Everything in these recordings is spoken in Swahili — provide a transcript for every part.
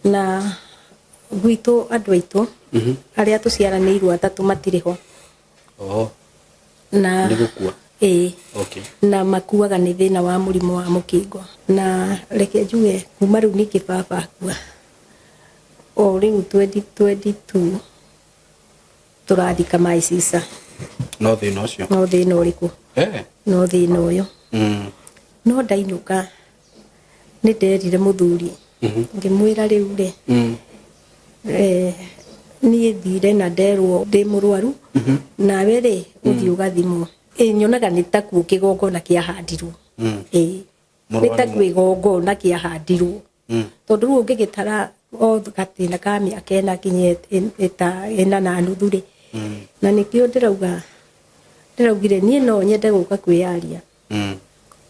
na gwitũ andũ aitũ arĩa tũciaranĩirwo atatũ matirĩ ho. Na nĩgũkua okay. Na makuaga nĩ thĩna wa mũrimũ wa mũkingo. Na reke njuge kuma rĩu ningĩ baba akua o rĩu 2022 tũrathika maicisa. No thĩna ũcio? No thĩna ũrĩkũ? No thĩna ũyũ. No ndainũka nĩ nderire mũthuri ngĩmwĩra rĩu rĩ niĩ thire na nderwo ndĩ mũrwaru nawe rĩ ũthiĩ ũgathimwo. Nyonaga nĩ ta kuo kĩgongona kĩahandirwo. Nĩ ta kuo kĩgongona kĩahandirwo. Tondũ rĩu ũngĩgĩtara o gathĩna ka mĩaka ĩna nginya ĩna na nuthu rĩ, na nĩkĩo ndĩraugire niĩ no nyende gũka kwĩyaria.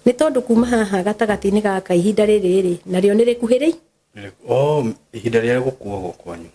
Nĩ tondũ kuma haha gatagatĩ-inĩ gaka ihinda rĩrĩ rĩ narĩo nĩ rĩkuhĩrĩi. Ihinda rĩrĩa gũkuagwo kwanyu?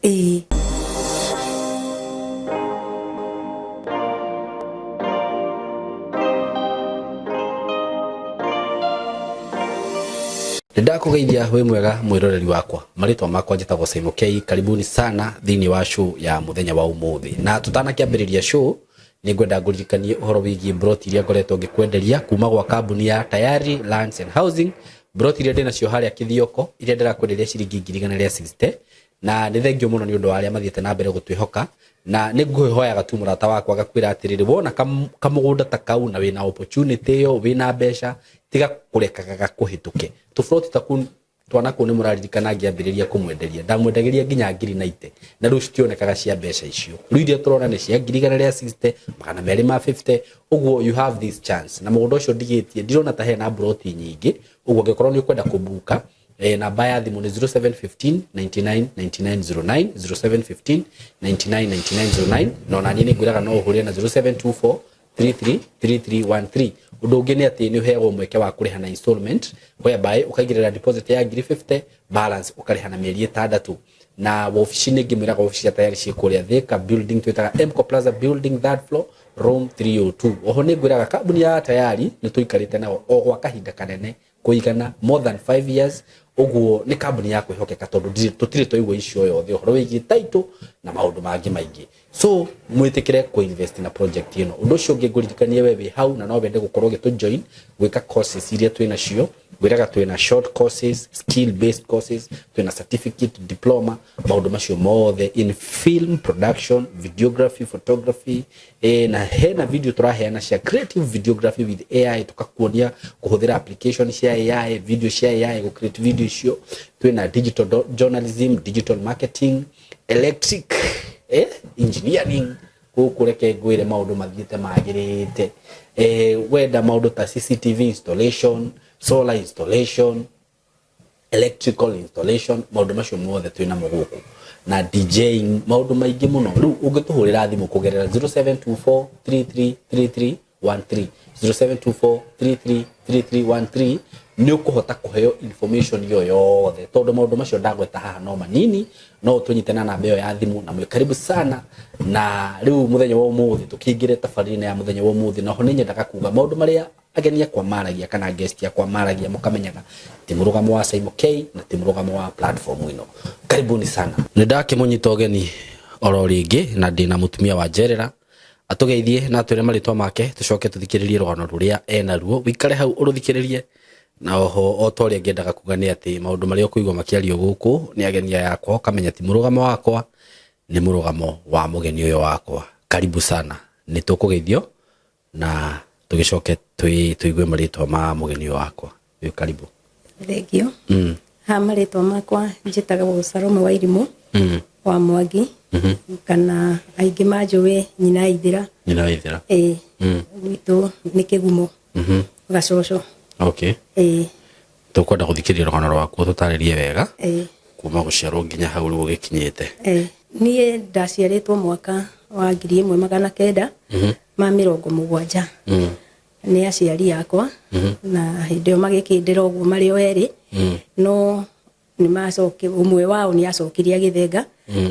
Ndakugeithia we mwega mwiroreri wakwa. Maritwa makwa njĩtagwo Simon K. Karibuni sana thĩinĩ wa show ya muthenya wa umuthi. Na tutanakĩambĩrĩria show nĩ ngwenda ngũririkanie ũhoro wĩgiĩ broti iria ngoretwo ngĩkwenderia kuma gwa kambuni ya Tayari Lands and Housing. Broti iria ndĩnacio harĩa Kĩthioko iria ndĩrakwenderia ciringi 160 na nĩ thengio mũno nĩ ũndũ wa arĩa mathiĩte na mbere gũtwĩhoka. Na nĩ ngũhoyaga tu mũrata wakwa gakwĩra atĩrĩrĩ wona kamũgũnda ta kau na wĩna opportunity yo wĩna mbeca tiga kũrekaga gakũhĩtũke. Tũbroti taku twanako nĩ mũraririkana ngĩambĩrĩria kũmwenderia ndamwendagĩria nginya 90 na rĩu citionekaga cia mbeca icio. Rĩu iria tũrona nĩ cia 160 magana merĩ ma 50. Ũguo you have this chance na mũgũnda ũcio ndigĩtie ndirona ta hena broti nyingĩ. Ũguo angĩkorwo nĩ ũkwenda kũbuka namba ya thimũ nĩ 0715 99 9909 0715 99 9909 no nani nĩ ngwĩraga no ũhũrĩre na 0724 333313. Ũndũ ũngĩ nĩ atĩ nĩ ũheagwo mweke wa kũrĩha na installment whereby ũkaigĩrĩra deposit ya 50 balance ũkarĩha na mĩeri 6. Na wabici-inĩ ngĩmwĩraga wabici ya Tayari ciĩ kũrĩa Thika building twĩtaga Mco Plaza building 3rd floor room 302. Oho nĩ ngwĩraga kambuni ya Tayari nĩ tũikarĩte nao o gwa kahinda kanene kũigana more than 5 years. Ũguo nĩ kambuni ya kwĩhokeka tondũ tũtirĩ tũigua icio yothe ũhoro wĩgiĩ title na maũndũ mangĩ maingĩ. So mwĩtĩkĩre kũ-invest na project ĩno. Ũndũ ũcio ũngĩ ngũririkanie we wĩ hau na no wende gũkorwo ũgĩtũjoin gwĩka courses iria twĩnacio. Ngwĩraga twĩna short courses, skill based courses, twĩna certificate, diploma, maũndũ macio mothe in film production, videography, photography, na hena video tũraheana cia creative videography with AI tukakuonia kũhũthĩra application cia AI, video cia AI gũ create video icio. Twĩna digital journalism, digital marketing, electric engineering kureke ngwire maundu mathiete magirite wenda maundu ta CCTV installation, solar installation, electrical installation, maundu macio mothe twina muguku na DJing, maundu maingi muno. Riu ungituhurira thimu kugerera 0724 333313 0724 333313 ni ukuhota kuheo information yo yothe tondu maundu macio ndagweta haha no manini no tunyitana na mbeo ya thimu na mwe karibu sana. Na riu muthenya wa umuthi tukingire tabarĩra ya muthenya wa umuthi na ho nĩ nyendaga kuga maundu maria ageni akwa maragia kana guest yakwa maragia mukamenyaga ti murugamo wa Simon K na ti murugamo wa platform ino. Karibuni sana. Nĩ ndakĩmunyita ũgeni oro rĩngĩ na ndĩna mutumia wa Njerera atugeithie na twĩre marĩtwa make tucoke tuthikĩrĩrie rũgano rũrĩa ena ruo. Wikare hau ũrũthikĩrĩrie na oho o toria ngĩendaga kuga nĩ atĩ maũndũ marĩa ũkũigua makĩario gũkũ nĩ agenia yakwa kamenya ti murugamo wakwa ni murugamo wa mugeni ũyũ wakwa. Karibu sana. Nĩ tũkũgeithio na tugicoke tuigue marĩtwa ma mugeni ũyũ wakwa. Karibu. Thengio. Ha marĩtwa makwa njĩtagwo Salome wa Irimũ wa Mwangi kana aingĩ manjũĩ nyina Ithira. Nyina Ithira. Gwitũ nĩ Kĩgumo Gacoco. Okay. Tukwenda gũthikĩrĩria rũgano rwaku tũtarĩrie wega kuma gũciarwo nginya hau rĩu ũgĩkinyĩte. Niĩ ndaciarĩtwo mwaka wa 1970 nĩ aciari yakwa na hĩndĩ ĩyo magĩkĩndĩra ũguo marĩ o erĩ no nĩ macoke ũmwe wao nĩ acokirie Gĩthĩnga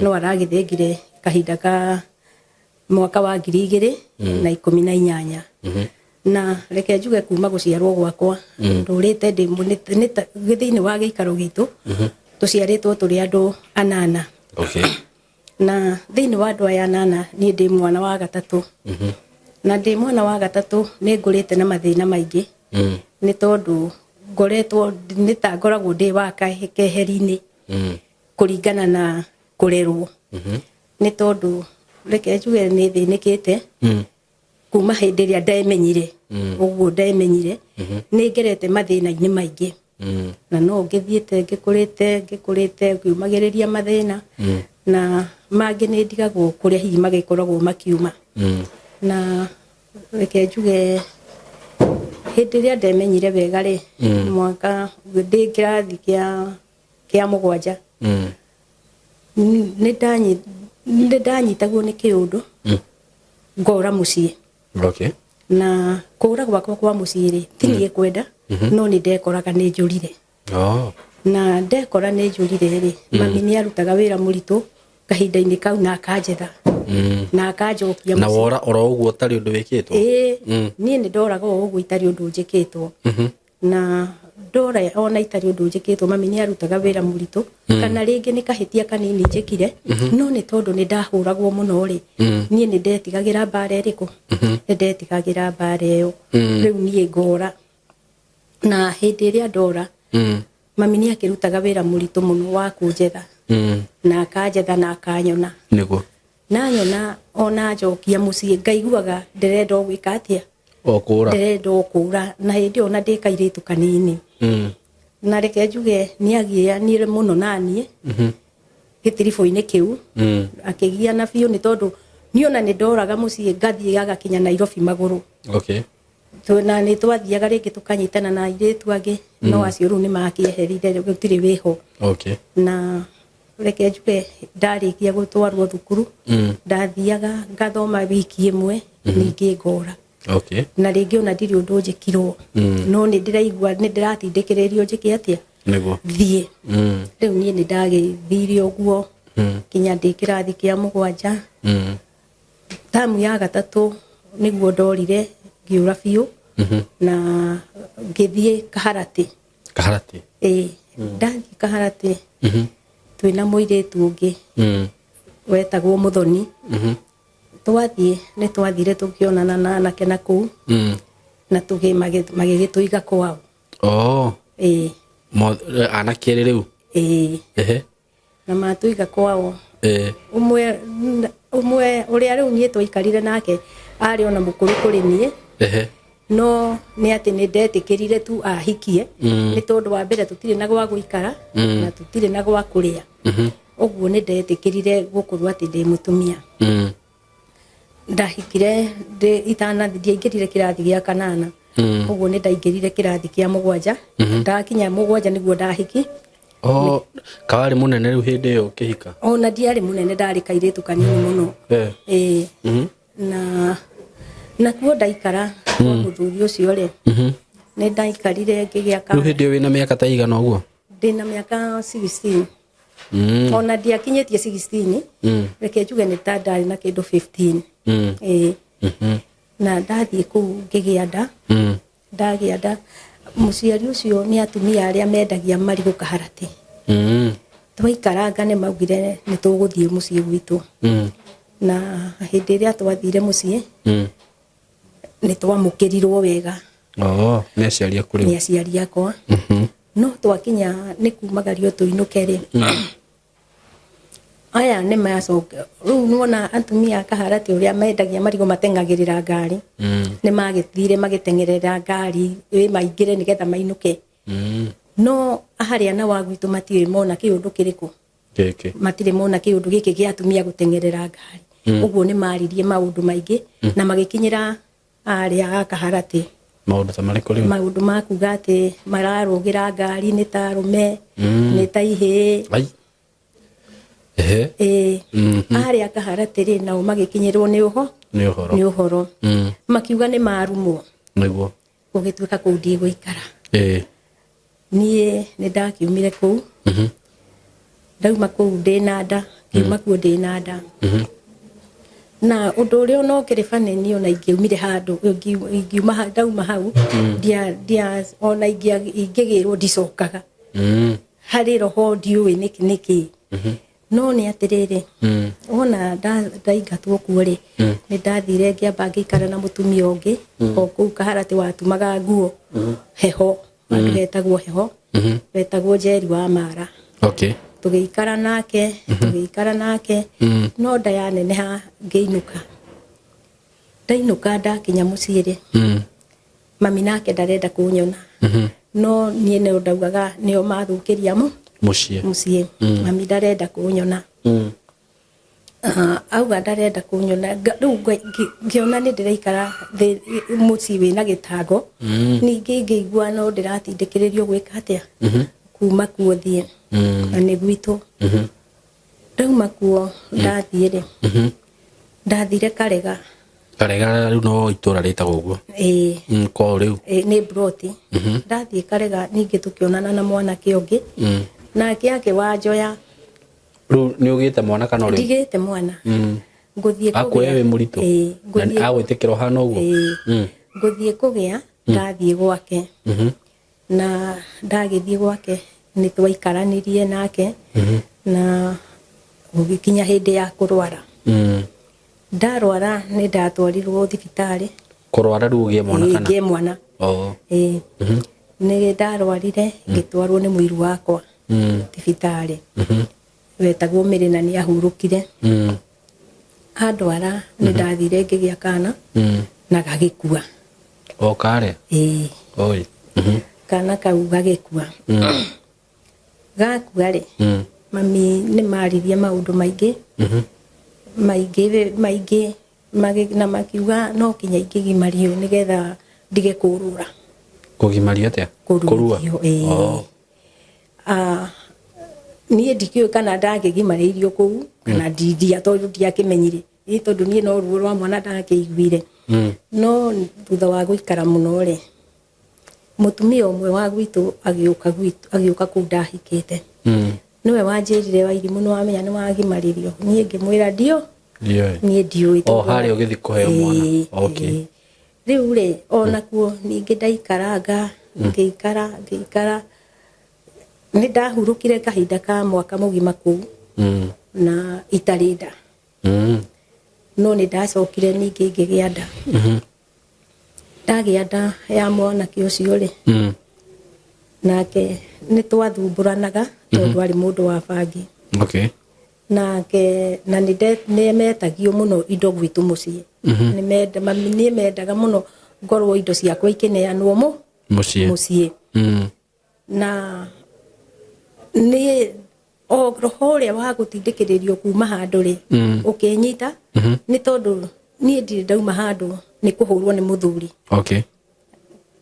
no aragĩthĩngire kahinda ka mwaka wa 2018 na reke njuge kuma gũciarwo gwakwa ndũrĩte ndĩ thĩinĩ wa gĩikaro gitũ tuciaritwo turi andu 8. Okay. Na thiini wa andu aya 8 ni ndi mwana wa gatatu. Na ndi mwana wa gatatu ni ngurite na mathina maingi. Ni tondu ngoretwo ni ta ngoragwo ndi wa keheri-ini kuringana na kurerwo. Ni tondu reke njuge ni thinikite kuma hindi ria ndamenyire uguo ndamenyire ni ngerete mathina-ini maingi. Na no ngithiete ngikurite ngiumagiriria mathina na mangi ni ndigagwo kuria hihi magikoragwo makiuma. Na reke njuge hindi ria ndamenyire wega ri mwaka ndi kirathi kia 7 ni ndanyitagwo ni kiundu ngora mucii. Okay. Na kura gwakwa kwa mucii ri tinie kwenda no ni ndekoraga ni njurire. Na ndekora ni njurire ri mami ni arutaga wira muritu kahinda-ini kau na akanjetha na akanjokia na wora oro uguo tari undu wikitwo. Ni ndoraga uguo itari undu njikitwo. Na ndora ona itari undu njikitwo mami ni arutaga wira muritu kana ringi ni kahitia kanini njikire no ni tondu ni ndahuragwo muno ri ni ndetigagira mbara iriku ni ndetigagira mbara iyo riu ni ngora. Na hindi ria ndora mami ni akirutaga wira muritu muno wa kunjetha na akanjetha na akanyona niguo na nyona ona njokia mucii ngaiguaga ndirenda gwika atia okura ndirenda okura na hindi ona ndikairitu kanini. Na reke njuge ni agia ni muno nanie gitirifo-ini kiu akigia na biu ni tondu ni ona ni ndoraga mucii ngathie agakinya Nairobi maguru. Okay. Na ni twathiaga ringi tukanyitana na airitu angi no acio riu ni makieherire gutiri wiho. Okay. Na reke njuge ndarikia gutwarwo thukuru ndathiaga ngathoma wiki imwe ningi ngora. Okay. Na ringi ona ndiri undu njikirwo no ni ndiraigua ni ndiratindikiririo njike atia niguo thie. Riu ni ndagithire uguo kinya ndi kirathi kia 7 tamu ya gatatu niguo ndorire ngiura biu na ngithie Kaharati. Ndathi Kaharati twina muiritu ungi wetagwo Muthoni. Twathie ni twathire tukionana na anake na kuu na magigituiga kwao. Anake riu na matuiga kwao. Umwe uria riu nie twaikarire nake ari ona mukuru kuri nie no ni ati ni ndetikirire tu ahikie ni tondu wa mbere tutire na gwa guikara na tutire na gwa kuria uguo ni ndetikirire gukorwo ati ndi mutumia. Ndahikire itana ndiaingirire kirathi gia 8 uguo ni ndaingirire kirathi kia 7 ndakinya 7 niguo ndahiki. Kawari munene riu hindi iyo ukihika? Ona ndiari munene ndari kairitu kanini muno. Na kuo ndaikara kwa muthuri ucio ri ni ndaikarire ngigia ka. Riu hindi iyo wina miaka ta igana uguo? Ndina miaka 16. Ona ndiakinyetie 16 reke njuge ni ta ndari na kindu 15. Na ndathie kuu ngigia nda ndagia nda muciari ucio ni atumia aria mendagia marigu Kaharati. Twaikaranga ni maugire ni tuguthie mucii gwitu. Na hindi ria twathire mucii ni twamukirirwo wega. Ni aciari aku riu? Ni aciari akwa. No twakinya ni kumagario tuinuke ri aya ni macoka riu nuona atumia Kaharati uria mendagia marigo matengagirira ngari ni magithire magitengerera ngari we maingire nigetha mainuke. No haria na wagwitu matire mona kiundu kiriku matire mona kiundu giki gia atumia gutengerera ngari. Uguo ni maririe maundu maingi na magikinyira aria Kaharati maundu ta mariku riu? Maundu makuga ati mararugira ngari ni ta arume ni ta ihi. Aria Kaharati ri nao magikinyirwo ni uhoro makiuga ni marumwo niguo gugituika kuu ndi guikara. Nie ni ndakiumire kuu ndauma kuu ndina nda kiuma kuo ndina nda. Na undu uria no kiri faneni ona ingiumire handu ingiuma ndauma hau dia ona ingigirwo ndicokaga hari roho ndiũĩ niki no nĩ atirĩrĩ ona ndaingatwo kuo rĩ nĩ ndathire ngĩamba ngĩikara na mũtumia ũngĩ o kũu Kaharati watumaga nguo heho andũ hetagwo heho wetagwo Njeri wa Mara. Okay. Tũgĩikara nake no nda yaneneha ngĩinũka ndakinya mũciĩ rĩ mami nake ndarenda kũnyona no niĩ nĩ ndaugaga nĩo mathũkĩria mũciĩ mami ndarenda kũnyona auga ndarenda kũnyona rĩu ngĩona nĩ ndĩraikara mũciĩ wĩna gĩtango ningĩ ngĩigua no ndĩratindĩkĩrĩrio gwĩka atĩa kuma kuo thiĩ na nĩ gwitũ ndauma kuo ndathiĩ rĩ ndathire Karega rĩu no itũra rĩtagwo ũguo ko rĩu nĩ Broti ndathiĩ Karega ningĩ tũkĩonana na mwanake ũngĩ nake akĩwanjoya rĩu nĩ ũgĩte mwana kana rĩu ndigĩte mwana ngũthiĩ kũgĩa akũoya wĩ mũritũ na agwĩtĩkĩra hana ũguo ngũthiĩ kũgĩa ndathiĩ gwake na ndagĩthiĩ gwake nĩ twaikaranĩrie nake na gũgĩkinya hĩndĩ ya kũrwara ndarwara nĩ ndatwarirwo thibitarĩ kũrwara rĩu ũgĩe mwana kana ngĩe mwana nĩ ndarwarire ngĩtwarwo nĩ mũiru wakwa thibitarĩ wetagwo Mĩrĩ na nĩ ahurũkire andwara nĩ ndathire ngĩgĩa kana na gagĩkua kare oi kana kau gagĩkua gakua rĩ mami nĩ maririe maũndũ maingĩ na makiuga no kinya ingĩgimario nĩgetha ndige kũrũra kũgimario atĩa kũrua niĩ ndikĩũĩ kana ndangĩgimarĩirio kũu kana ndia tondũ ndiakĩmenyire tondũ niĩ no ruo rwa mwana ndakĩiguire no thutha wa gũikara mũno rĩ mũtumia ũmwe wa gwitũ agĩũka kũu ndahikĩte niwe wanjĩrire Wairimũ nĩ wamenya nĩ wagimarĩrio niĩ ngĩmwĩra niĩ ndiũĩ harĩa ũgĩthiĩ kũheo mwana rĩu rĩ onakuo ningĩ ndaikaranga ngĩikara nĩ ndahurũkire kahinda ka mwaka mũgima kũu na itarĩ nda no nĩ ndacokire ningĩ ngĩgĩa nda ndagĩa nda ya mwanake ũcio rĩ nake nĩ twathumbũranaga tondũ arĩ mũndũ wa bangi nake na nĩ metagio mũno indo gwitũ mũciĩ nĩ mendaga mũno ngorwo indo ciakwa ikĩneanwo mũciĩ na nĩ roho ũrĩa wa gũtindĩkĩrĩrio kuma handũ rĩ ũkĩnyita nĩ tondũ niĩ ndirĩ ndauma handũ nĩ kũhũrwo nĩ mũthuri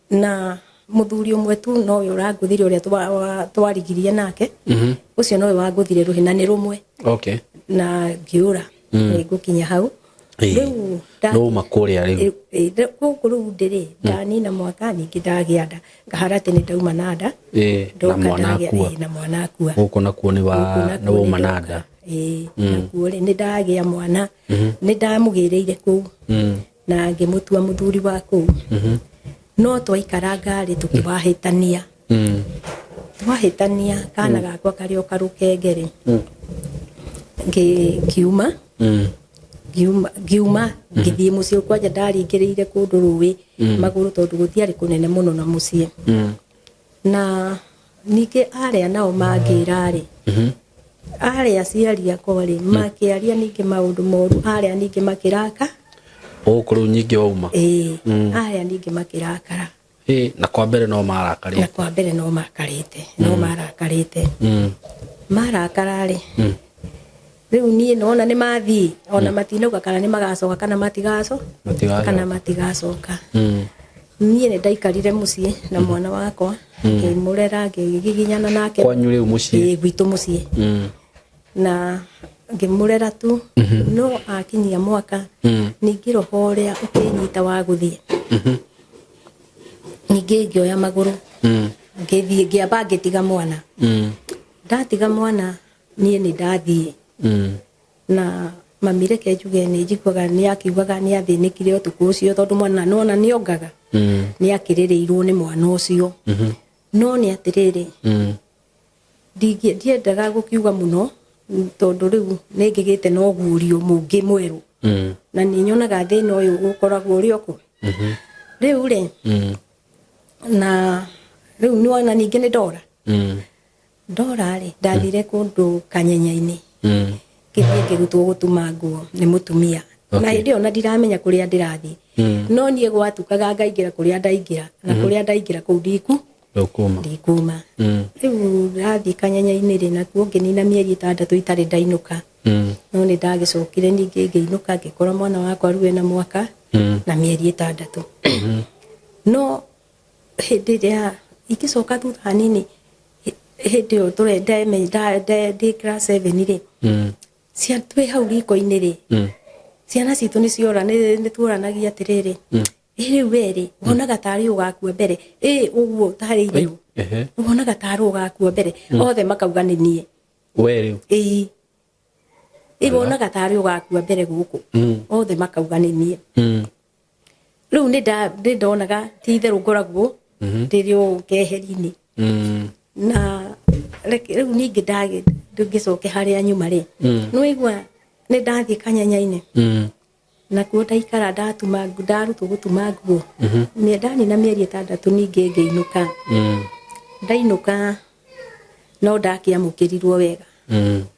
na mũthuri ũmwe tu nowe ũrangũthire ũrĩa twarigirie nake ũcio nowe wangũthire rũhĩ nĩ rũmwe na ngĩũra ngũkinya hau rĩu nũma kũrĩa rĩu gũkũ rĩu ndĩrĩ ndanina mwaka ningĩ ndagĩa nda ngahara atĩ nĩ ndauma na nda na mwana akua gũkũ nakuo nĩ wauma na nda nakuo rĩ nĩ ndagĩa mwana nĩ ndamũgĩrĩire kũu na ngĩmũtua mũthuri wa kũu no twaikaranga rĩ twahĩtania kana gakwa karĩ o karũkenge rĩ ngiuma ngĩthiĩ mũciĩ kwanja ndaringĩrĩire kũndũ rũĩ magũrũ tondũ gũtiarĩ kũnene mũno na mũciĩ na ningĩ arĩa nao mangĩra rĩ arĩa aciari akwa rĩ makĩaria ningĩ maũndũ moru arĩa ningĩ makĩraka ũkũrũ nyingĩ wauma arĩa ningĩ makĩrakara na kwa mbere no marakarĩte marakara rĩ rĩu niĩ nona nĩ mathiĩ ona matinauga kana nĩ magacoka kana matigacoka niĩ nĩ ndaikarire mũciĩ na mwana wakwa ngĩmũrera ngĩgiginyana nake kwanyu rĩu mũciĩ gwitũ mũciĩ na ngĩmũrera tu no akinyia mwaka ningĩ roho ũrĩa ũkĩnyita wa gũthiĩ ningĩ ngĩoya magũrũ ngĩthiĩ ngĩamba ngĩtiga mwana ndatiga mwana niĩ nĩ ndathiĩ na mami reke njuge nĩ njiguaga nĩ akiugaga nĩ athĩnĩkire ũtukũ ũcio tondũ mwana nona nĩ ongaga nĩ akĩrĩrĩirwo nĩ mwana ũcio no nĩ atĩrĩrĩ ndiendaga gukiuga muno tondu riu ningigite no gurio mungi mweru na ni nyonaga thina uyu gukoragwo uri oku riu ri na riu ni wana ningi ni ndora ri ndathire kundu Kanyenyaini kithie ngirutwo gutuma nguo ni mutumia na hindi ona ndiramenya kuria ndirathi no nie gwatukaga ngaingira kuria ndaingira na kuria ndaingira kuu ndikuma riu rathi Kanyenyaini ri nakuo nginina mieri 6 itari ndainuka no ni ndagicokire ningi ngiinuka ngikora mwana wakwa ruwe na mwaka na mieri 6 no hindi ria ikicoka thutha nini hindi yo turende ndi class 7 ri cia twi hau riko-ini ri ciana citu ni ciora ni tuoranagia atiriri riu weri wonaga tari ugakua mbere uguo tari irio wonaga tari ugakua mbere othe makauga ni nie weri wonaga tari ugakua mbere guku othe makauga ni nie riu ni ndonaga ti theru ngoragwo ndirio keheri-ini na riu ningi ngicoke haria nyuma ri no igua ni ndathie Kanyenyaini na kuo ndaikara ndarutwo gutuma nguo ni ndani na mieri 6 ningi ngiinuka ndainuka no ndakiamukirirwo wega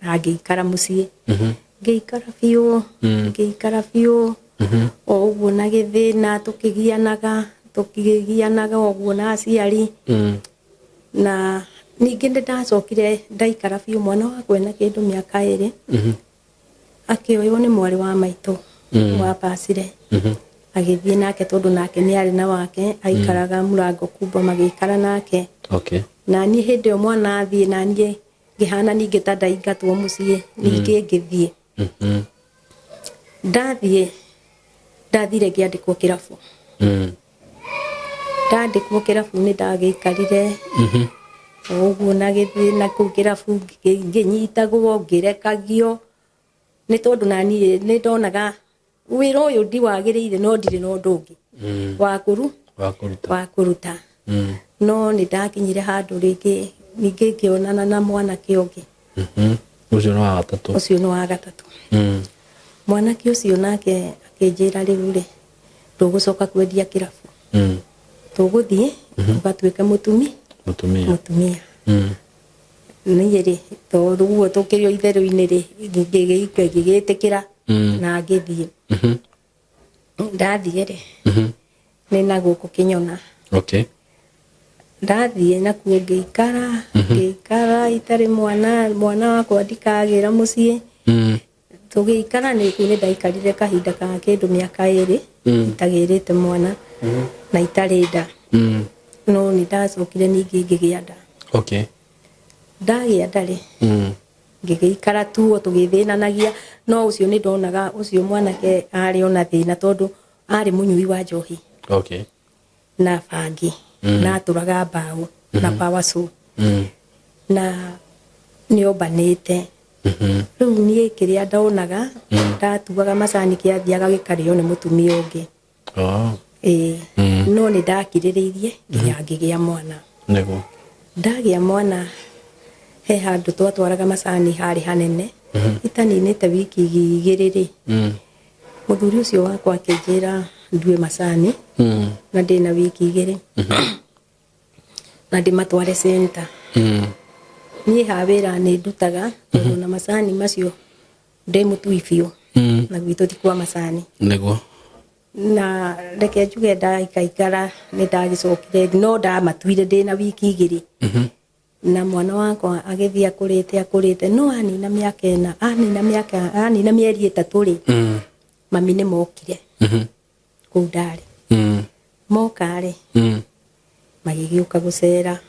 ngiikara mucii ngiikara biu o uguo na githina tukigianaga oguo na aciari na ningi ndacokire ndaikara biu mwana wakwa na kindu miaka 2 akioywo ni mwari wa maitu wa pasire agithie nake tondu nake ni ari na wake aikaraga murango kubwa magikara nake na ni hindi o mwana athie na nie ngihana ningi ta ndaingatwo mucii ningi ngithie ndathire ngiandikwo kirabu ndandikwo kirabu ni ndagikarire uguo na githina kuu kirabu nginyitagwo ngirekagio ni tondu nani ni ndonaga wira uyu ndiwagiriire no ndire no ndungi wa kuruta no ni ndakinyire handu ringi ningi ngionana na mwanake ungi ucio ni wa gatatu mwanake ucio nake akinjira riu ri tugucoka kwendia kirabu tuguthie tugatuika mutumia ni ri tondu guo tukirio itheru-ini ri ngigitikira na ngithie ndathie ri ni na guku Kinyona ndathie nakuo ngiikara itari mwana wakwa ndikagira mucii tugiikara ni kuo ni ndaikarire kahinda ka kindu miaka 2 itagirite mwana na itari nda no ni ndacokire ningi ngigia nda ndagia ndari ngiikara tu tugithinanagia no ucio ni ndonaga ucio mwanake ari ona thina tondu ari munyui wa njohi na bangi na turaga mbao na power saw na niombanite riu nie kiria ndonaga ndatuaga macani kiathiaga gikario ni mutumia ungi no ni ndakiririirie nginya ngigia mwana ndagia mwana he handu twatwaraga macani hari hanene itaninite wiki 2 muthuri ucio wakwa akinjira ndue macani na ndina wiki 2 na ndimatware center nie hawira ni ndutaga tondu na macani macio ndimutui biu na gwitu ti kwa macani na reke njuge ndaikaikara ni ndagicokire no ndamatuire ndina wiki 2 na mwana wakwa agithia akurite no anina miaka 4 anina mieri 3 ri mami ni mokire kuu ndari moka ri magigiuka gucera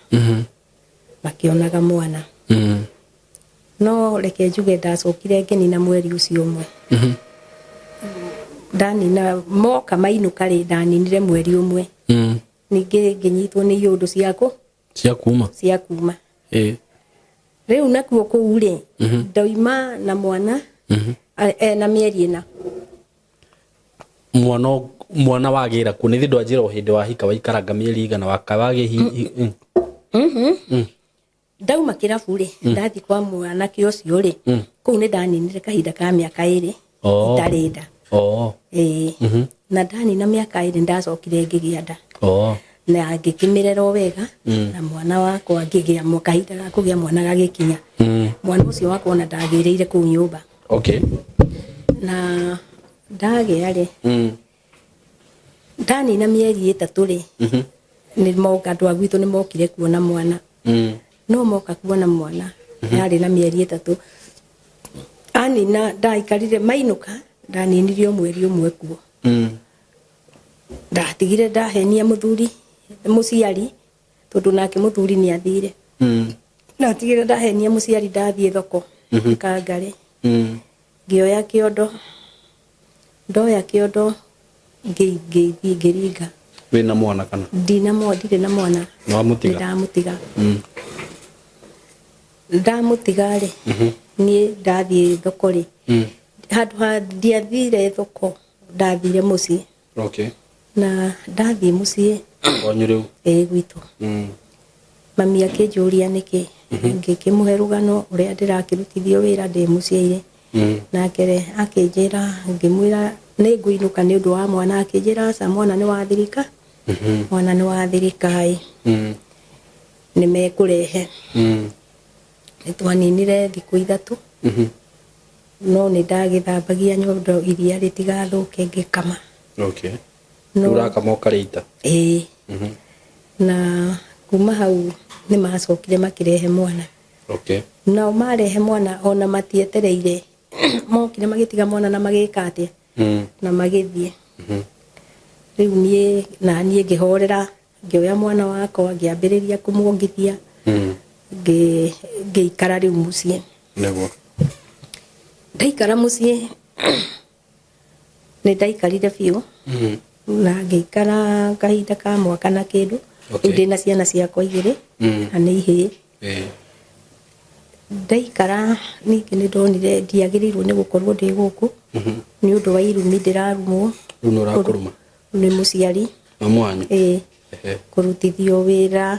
makionaga mwana no reke njuge ndacokire nginina mweri ucio umwe ndanina moka mainuka ri ndaninire mweri umwe ningi nginyitwo ni iundu cia kuma riu nakuo kuu ri ndoima na mwana na mieri 4 mwana wagira ku ni thindwa njira o hindi wa hika waikaranga mieri igana wakawagi ndauma kirabu ri ndathi kwa mwana kä ũcio ri kũu nĩ ndaninire kahinda ka mĩaka 2 itarĩ nda na ndanina mĩaka 2 ndacokire ngĩgĩa nda na ngĩkĩmĩrera wega na mwana wakwa ngĩgĩa kahinda ga kũgĩa mwana gagĩkinya mwana ũcio wakwa ona ndagĩrĩire kũu nyũmba na ndagĩa ri ndanina mĩeri 3 ri nĩ moka andũ a gwitũ nĩ mokire kuona mwana no moka kuona mwana yarĩ na mĩeri 3 anina ndaikarire mainũka ndaninirio mweri ũmwe kuo ndatigire ndahenia mũthuri mũciari tondũ nake mũthuri nĩ athire ndatigire ndahenia mũciari ndathiĩ thoko Kangari ngĩoya kĩondo ndoya kĩondo ngĩringa wĩna mwana kana ndirĩ na mwana ndamũtiga rĩ niĩ ndathiĩ thoko rĩ handũ ha ndiathire thoko ndathire mũciĩ na ndathiĩ mũciĩ gwitũ mami akĩnjũria nĩkĩ ngĩkĩmũhe rũgano ũrĩa ndĩrakĩrutithio wĩra ndĩ mũciĩ-inĩ nake akĩnjĩra ngĩmwĩra nĩ ngũinũka nĩ ũndũ wa mwana akĩnjĩra aca mwana nĩ wathirika mwana nĩ wathirika nĩ mekũrehe nĩ twaninire thikũ 3 no nĩ ndagĩthambagia nyondo iria rĩtigathũke ngĩkama ũrakama ũkarĩita na kuma hau nĩ macokire makĩrehe mwana nao marehe mwana ona matietereire mokire magĩtiga mwana na magĩka atĩa na magĩthiĩ rĩu niĩ ngĩhorera ngĩoya mwana wakwa ngĩambĩrĩria kũmwongithia ngĩikara rĩu mũciĩ ndaikara mũciĩ nĩ ndaikarire biũ na ngĩikara kahinda ka mwaka na kĩndũ rĩu ndĩna ciana ciakwa 2 na nĩ ihĩĩ ndaikara ningĩ nĩ ndonire ndiagĩrĩirwo nĩ gũkorwo ndĩ gũkũ nĩ ũndũ wa irumi ndĩrarumwo nĩ mũciari kũrutithio wĩra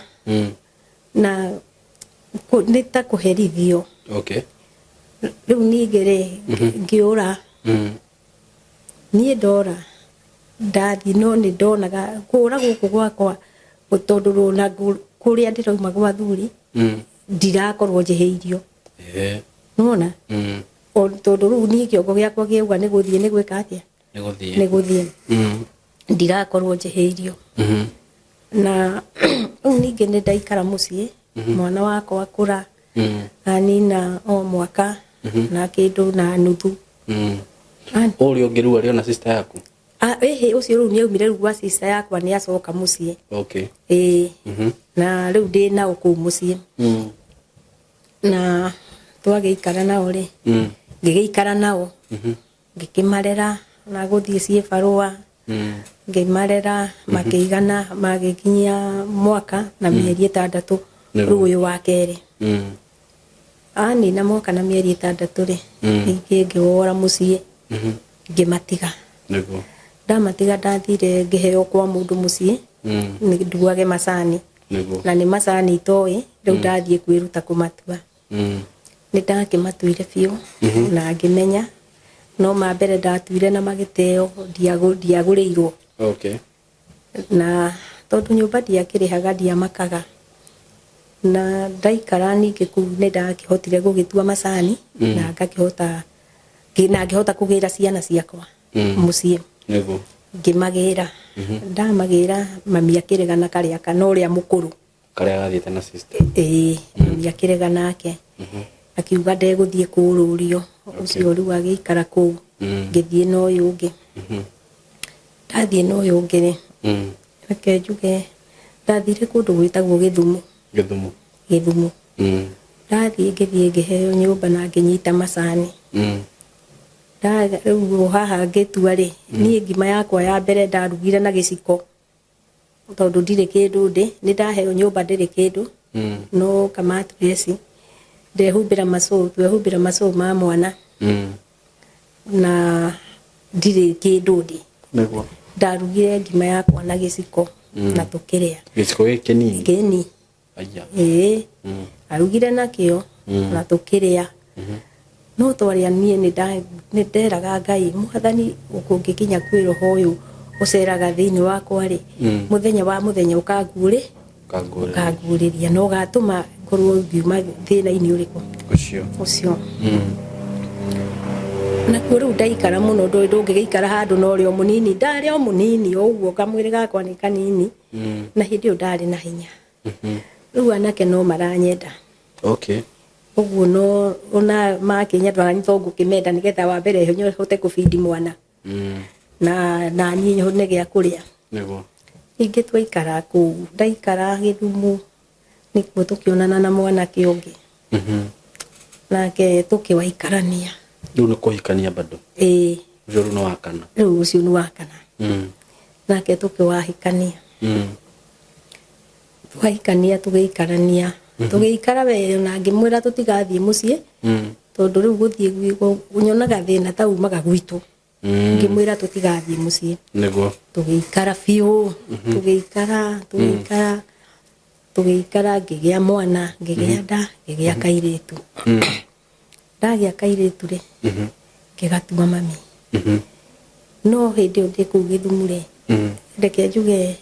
na nĩ ta kũherithio rĩu ningĩ rĩ ngĩũra niĩ ndora ndathi no nĩ ndonaga kũũra gũkũ gwakwa tondũ rũna kũrĩa ndĩrauma gwa thuri ndirakorwo njĩhĩirio nona tondũ rĩu niĩ kĩongo gĩakwa gĩauga nĩ gũthiĩ nĩ gwĩka atĩa nĩ gũthiĩ ndirakorwo njĩhĩirio na rĩu ningĩ nĩ ndaikara mũciĩ mwana wakwa akũra anina o mwaka na kĩndũ na nuthu ũrĩa ũngĩrua rĩo na sister yaku ũcio rĩu nĩ aumire rĩu gwa sister yakwa nĩ acoka mũciĩ na rĩu ndĩ nao kũu mũciĩ na twagĩikara nao rĩ ngĩgĩikara nao ngĩkĩmarera na gũthiĩ ciĩ barũa ngĩmarera makĩigana magĩkinyia mwaka na mĩeri 6 rĩu ũyũ wa kerĩ anina mwaka na mĩeri 6 rĩ ningĩ ngĩwora mũciĩ ngĩmatiga ndamatiga ndathire ngĩheo kwa mũndũ mũciĩ nduage macani na nĩ macani itoĩ rĩu ndathiĩ kwĩruta kũmatua nĩ ndakĩmatuire biũ na ngĩmenya no mambere ndatuire na magĩteo ndiagũrĩirwo na tondũ nyũmba ndiakĩrĩhaga ndiamakaga na ndaikara ningĩ kũu nĩ ndakĩhotire gũgĩtua macani na ngĩhota kũgĩra ciana ciakwa mũciĩ ngĩmagĩra ndamagĩra mami akĩregana karĩa kana ũrĩa mũkũrũ karĩa gathiĩte na sister mami akĩrega nake akiuga ndegũthiĩ kũrũrio ũcio rĩu agĩikara kũu ngĩthiĩ na ũyũ ũngĩ ndathiĩ na ũyũ ũngĩ rĩ reke njuge ndathire kũndũ gwĩtagwo Gĩthumu ndathiĩ ngĩthiĩ ngĩheo nyũmba na ngĩnyita macani rĩu haha ngĩtua rĩ niĩ ngima yakwa ya mbere ndarugire na gĩciko tondũ ndirĩ kĩndũ ndĩ nĩ ndaheo nyũmba ndĩrĩ kĩndũ no kamatresi twehumbĩra macũ ma mwana na ndirĩ kĩndũ ndĩ ndarugire ngima yakwa na gĩciko na tũkĩrĩa gĩciko gĩkĩ nini kĩni arugire nakio na tukiria no twaria nie ni nderaga Ngai Mwathani ukungikinya kwiro hoyu uceraga thiini wakwa ri muthenya ukanguriria no gatuma korwo ngiuma thina-ini uriku ucio na kuru ndaikara muno ndungigikara handu no rio munini ndari o munini uguo kamwiri gakwa ni kanini na hindi ndari na hinya riu anake no maranyenda uguo no ona makinya twanitho ngukimenda nigetha wa mbere hinya hote kubidi mwana na niĩ hone gĩa kũrĩa nĩguo ingĩ twaikara kũu ndaikara Gĩthumu nĩkuo tũkĩonana na mwanake ũngĩ nake tũkĩwaikarania rĩu nĩ kũhikania bado ũcio rĩu nĩ wakana rĩu ũcio nĩ wakana nake tũkĩwahikania twahikania tũgĩikarania tũgĩikara we na ngĩmwĩra tũtigathiĩ mũciĩ tondũ rĩu gũthiĩ nyonaga thĩna ta umaga gwitũ ngimwira tutigathie mucie niguo tugikara fiu tugikara ngigia mwana ngigia nda ngigia kairitu ndagia kairitu ri kigatua mami no hindi ndi ku Githumu ri ndeke njuge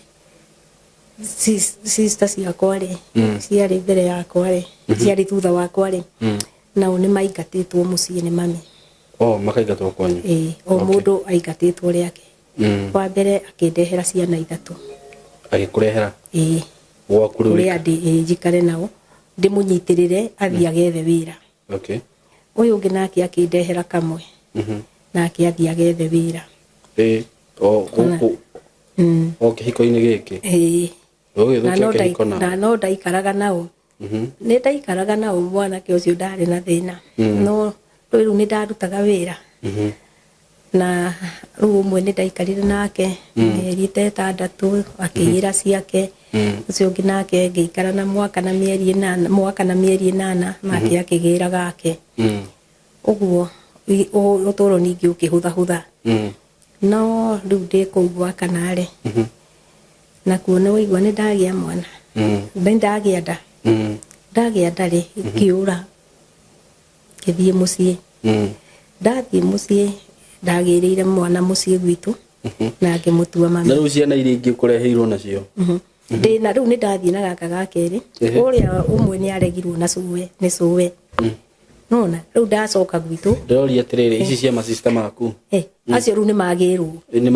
sister ciakwa ri ciari mbere yakwa ri ciari thutha wakwa ri nao ni maingatitwo mucie ni mami makaigatwo kwanyu o mundu aigatitwo riake wa mbere akindehera ciana ithatu agikurehera gwaku riu ria njikare nao ndimunyitirire athia gethe wira uyu ungi nake akindehera kamwe nake athia gethe wira kihiko-ini giki na no ndaikaraga nao ni ndaikaraga nao mwanake ucio ndari na thina no riu ni ndarutaga wira na riu umwe ni ndaikarire nake mieri 6 akiira ciake ucio ungi nake ngiikara na mwaka na mieri 8 nake akigira gake uguo utoro ningi ukihutha no riu ndi kuu gwakanare na kuona waigua ni ndagia mwana ndagia nda ri kiura kithie mucie ndathie mucie ndagirire mwana mucie gwitu na ngimutua mami na riu ciana iria ingi kureheirwo nacio ndina riu ni ndathie na gaka gakeri uria umwe ni aregirwo na suwe nona riu ndacoka gwitu ndoria atiriri ici cia masista maku acio riu ni magirwo ni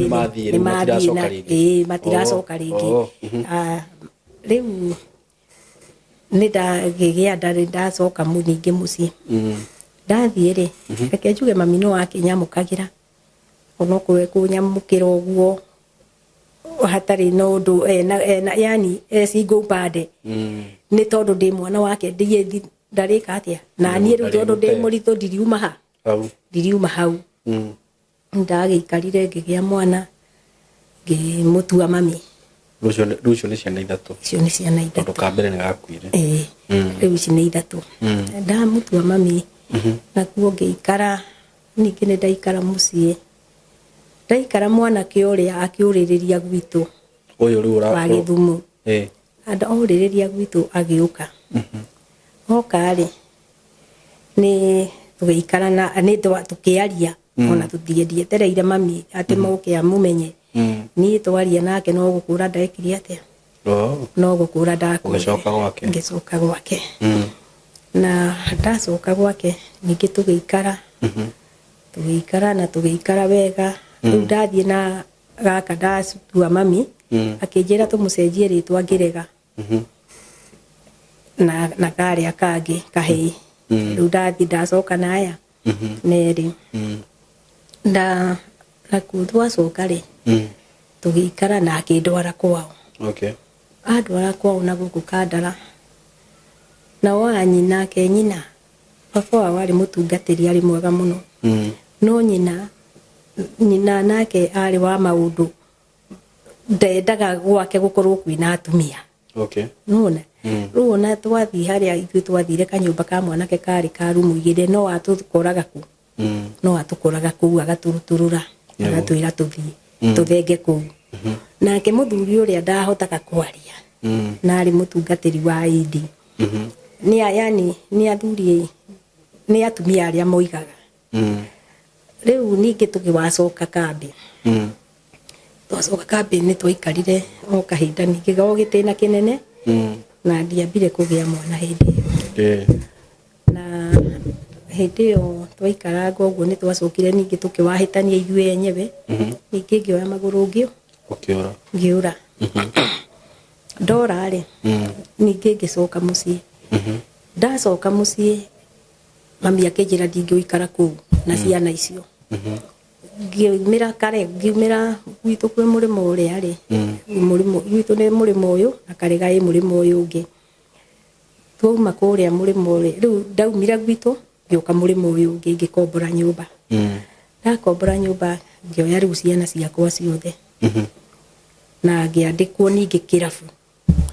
mathire matiracoka ringi matiracoka ringi riu ni ndagigia ndacoka muningi mucie ndathie ri reke njuge mami no akinyamũkagira ono kunyamũkira uguo hatari no ndu yani single bade ni tondu ndi mwana wake ndiye ndarika atia na nie riu tondu ndi muritho ndiriuma hau ndagiikarire ngigia mwana ngimutua mami rucio ni ciana ithatu cio ni ciana ithatu tondu ka mbere ni gakuire riu ici ni ithatu ndamutua mami na kuo ngiikara ningi ni ndaikara mucie ndaikara mwanake uria akiuririria gwitu uyu riu wa Githumu auririria gwitu agiuka oka ri ni tugiikara na ni tukiaria ona tuthiendietereire mami ati moke amumenye ni twaria nake no gukura ndekiri atia no gukura ndakura ngicoka gwake na ndacoka gwake ningi tugiikara na tugiikara wega riu ndathie na gaka ndatua mami akinjira tumucenjie ritwa ngirega na karia kangi kahii riu ndathie ndacoka naya neri na kuo twacoka ri tugiikara na akindwara kwao andwara kwao na guku Kandara na wanyina ke nyina baba wa wari mutungatiri ari mwega muno no nyina nake ari wa maundu ndendaga gwake gukorwo kwina atumia nona riu ona twathi haria ithu twathire kanyumba ka mwanake kari ka rumu igire no atukoraga ku agaturuturura agatwira tuthie tuthenge ku nake muthuri uria ndahotaga kwaria na ari mutungatiri wa idi yani ni athuri ni atumia aria moigaga riu ningi tukiwacoka kambi twacoka kambi ni twaikarire o kahinda ningi go gitina kinene na ndiambire kugia mwana hindi na hindi yo twaikaranga uguo ni twacokire ningi tukiwahitania ithue enyewe ningi ngioya maguru ngiura ndora ri ningi ngicoka mucii ndacoka mucii mami akinjira ndingĩikara kuu na ciana icio ngiumira gwitu kwi murimo uria ri murimo gwitu ni murimo uyu na Karega i murimo uyu ungi twauma kuria murimo uri riu ndaumira gwitu ngioka murimo uyu ungi ngikombora nyumba ndakombora nyumba ngioya riu ciana ciakwa ciothe na ngiandikwo ningi kirabu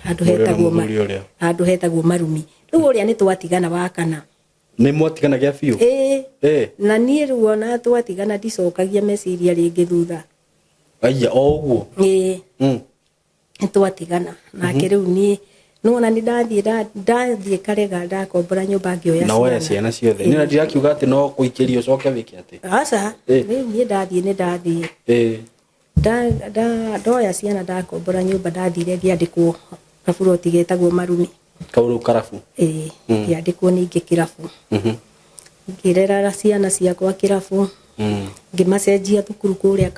handu hetagwo Marumi riu uria ni twatigana wa kana ni mwatigana gia biu na nie riu ona twatigana ndicokagia meciria ringi thutha aya o uguo twatigana nake riu nie nona ni ndathie Karega ndakombora nyumba ngioya na oya ciana ciothe ni ndirakiuga ati no kuikirio coke wiki ati aca riu nie ndathie ndoya ciana ndakombora nyumba ndathire ngiandikwo kaburoti getagwo Marumi kauru karabu ngiandikwo ningi kirabu ngirera ciana ciakwa kirabu ngimacenjia thukuru kuria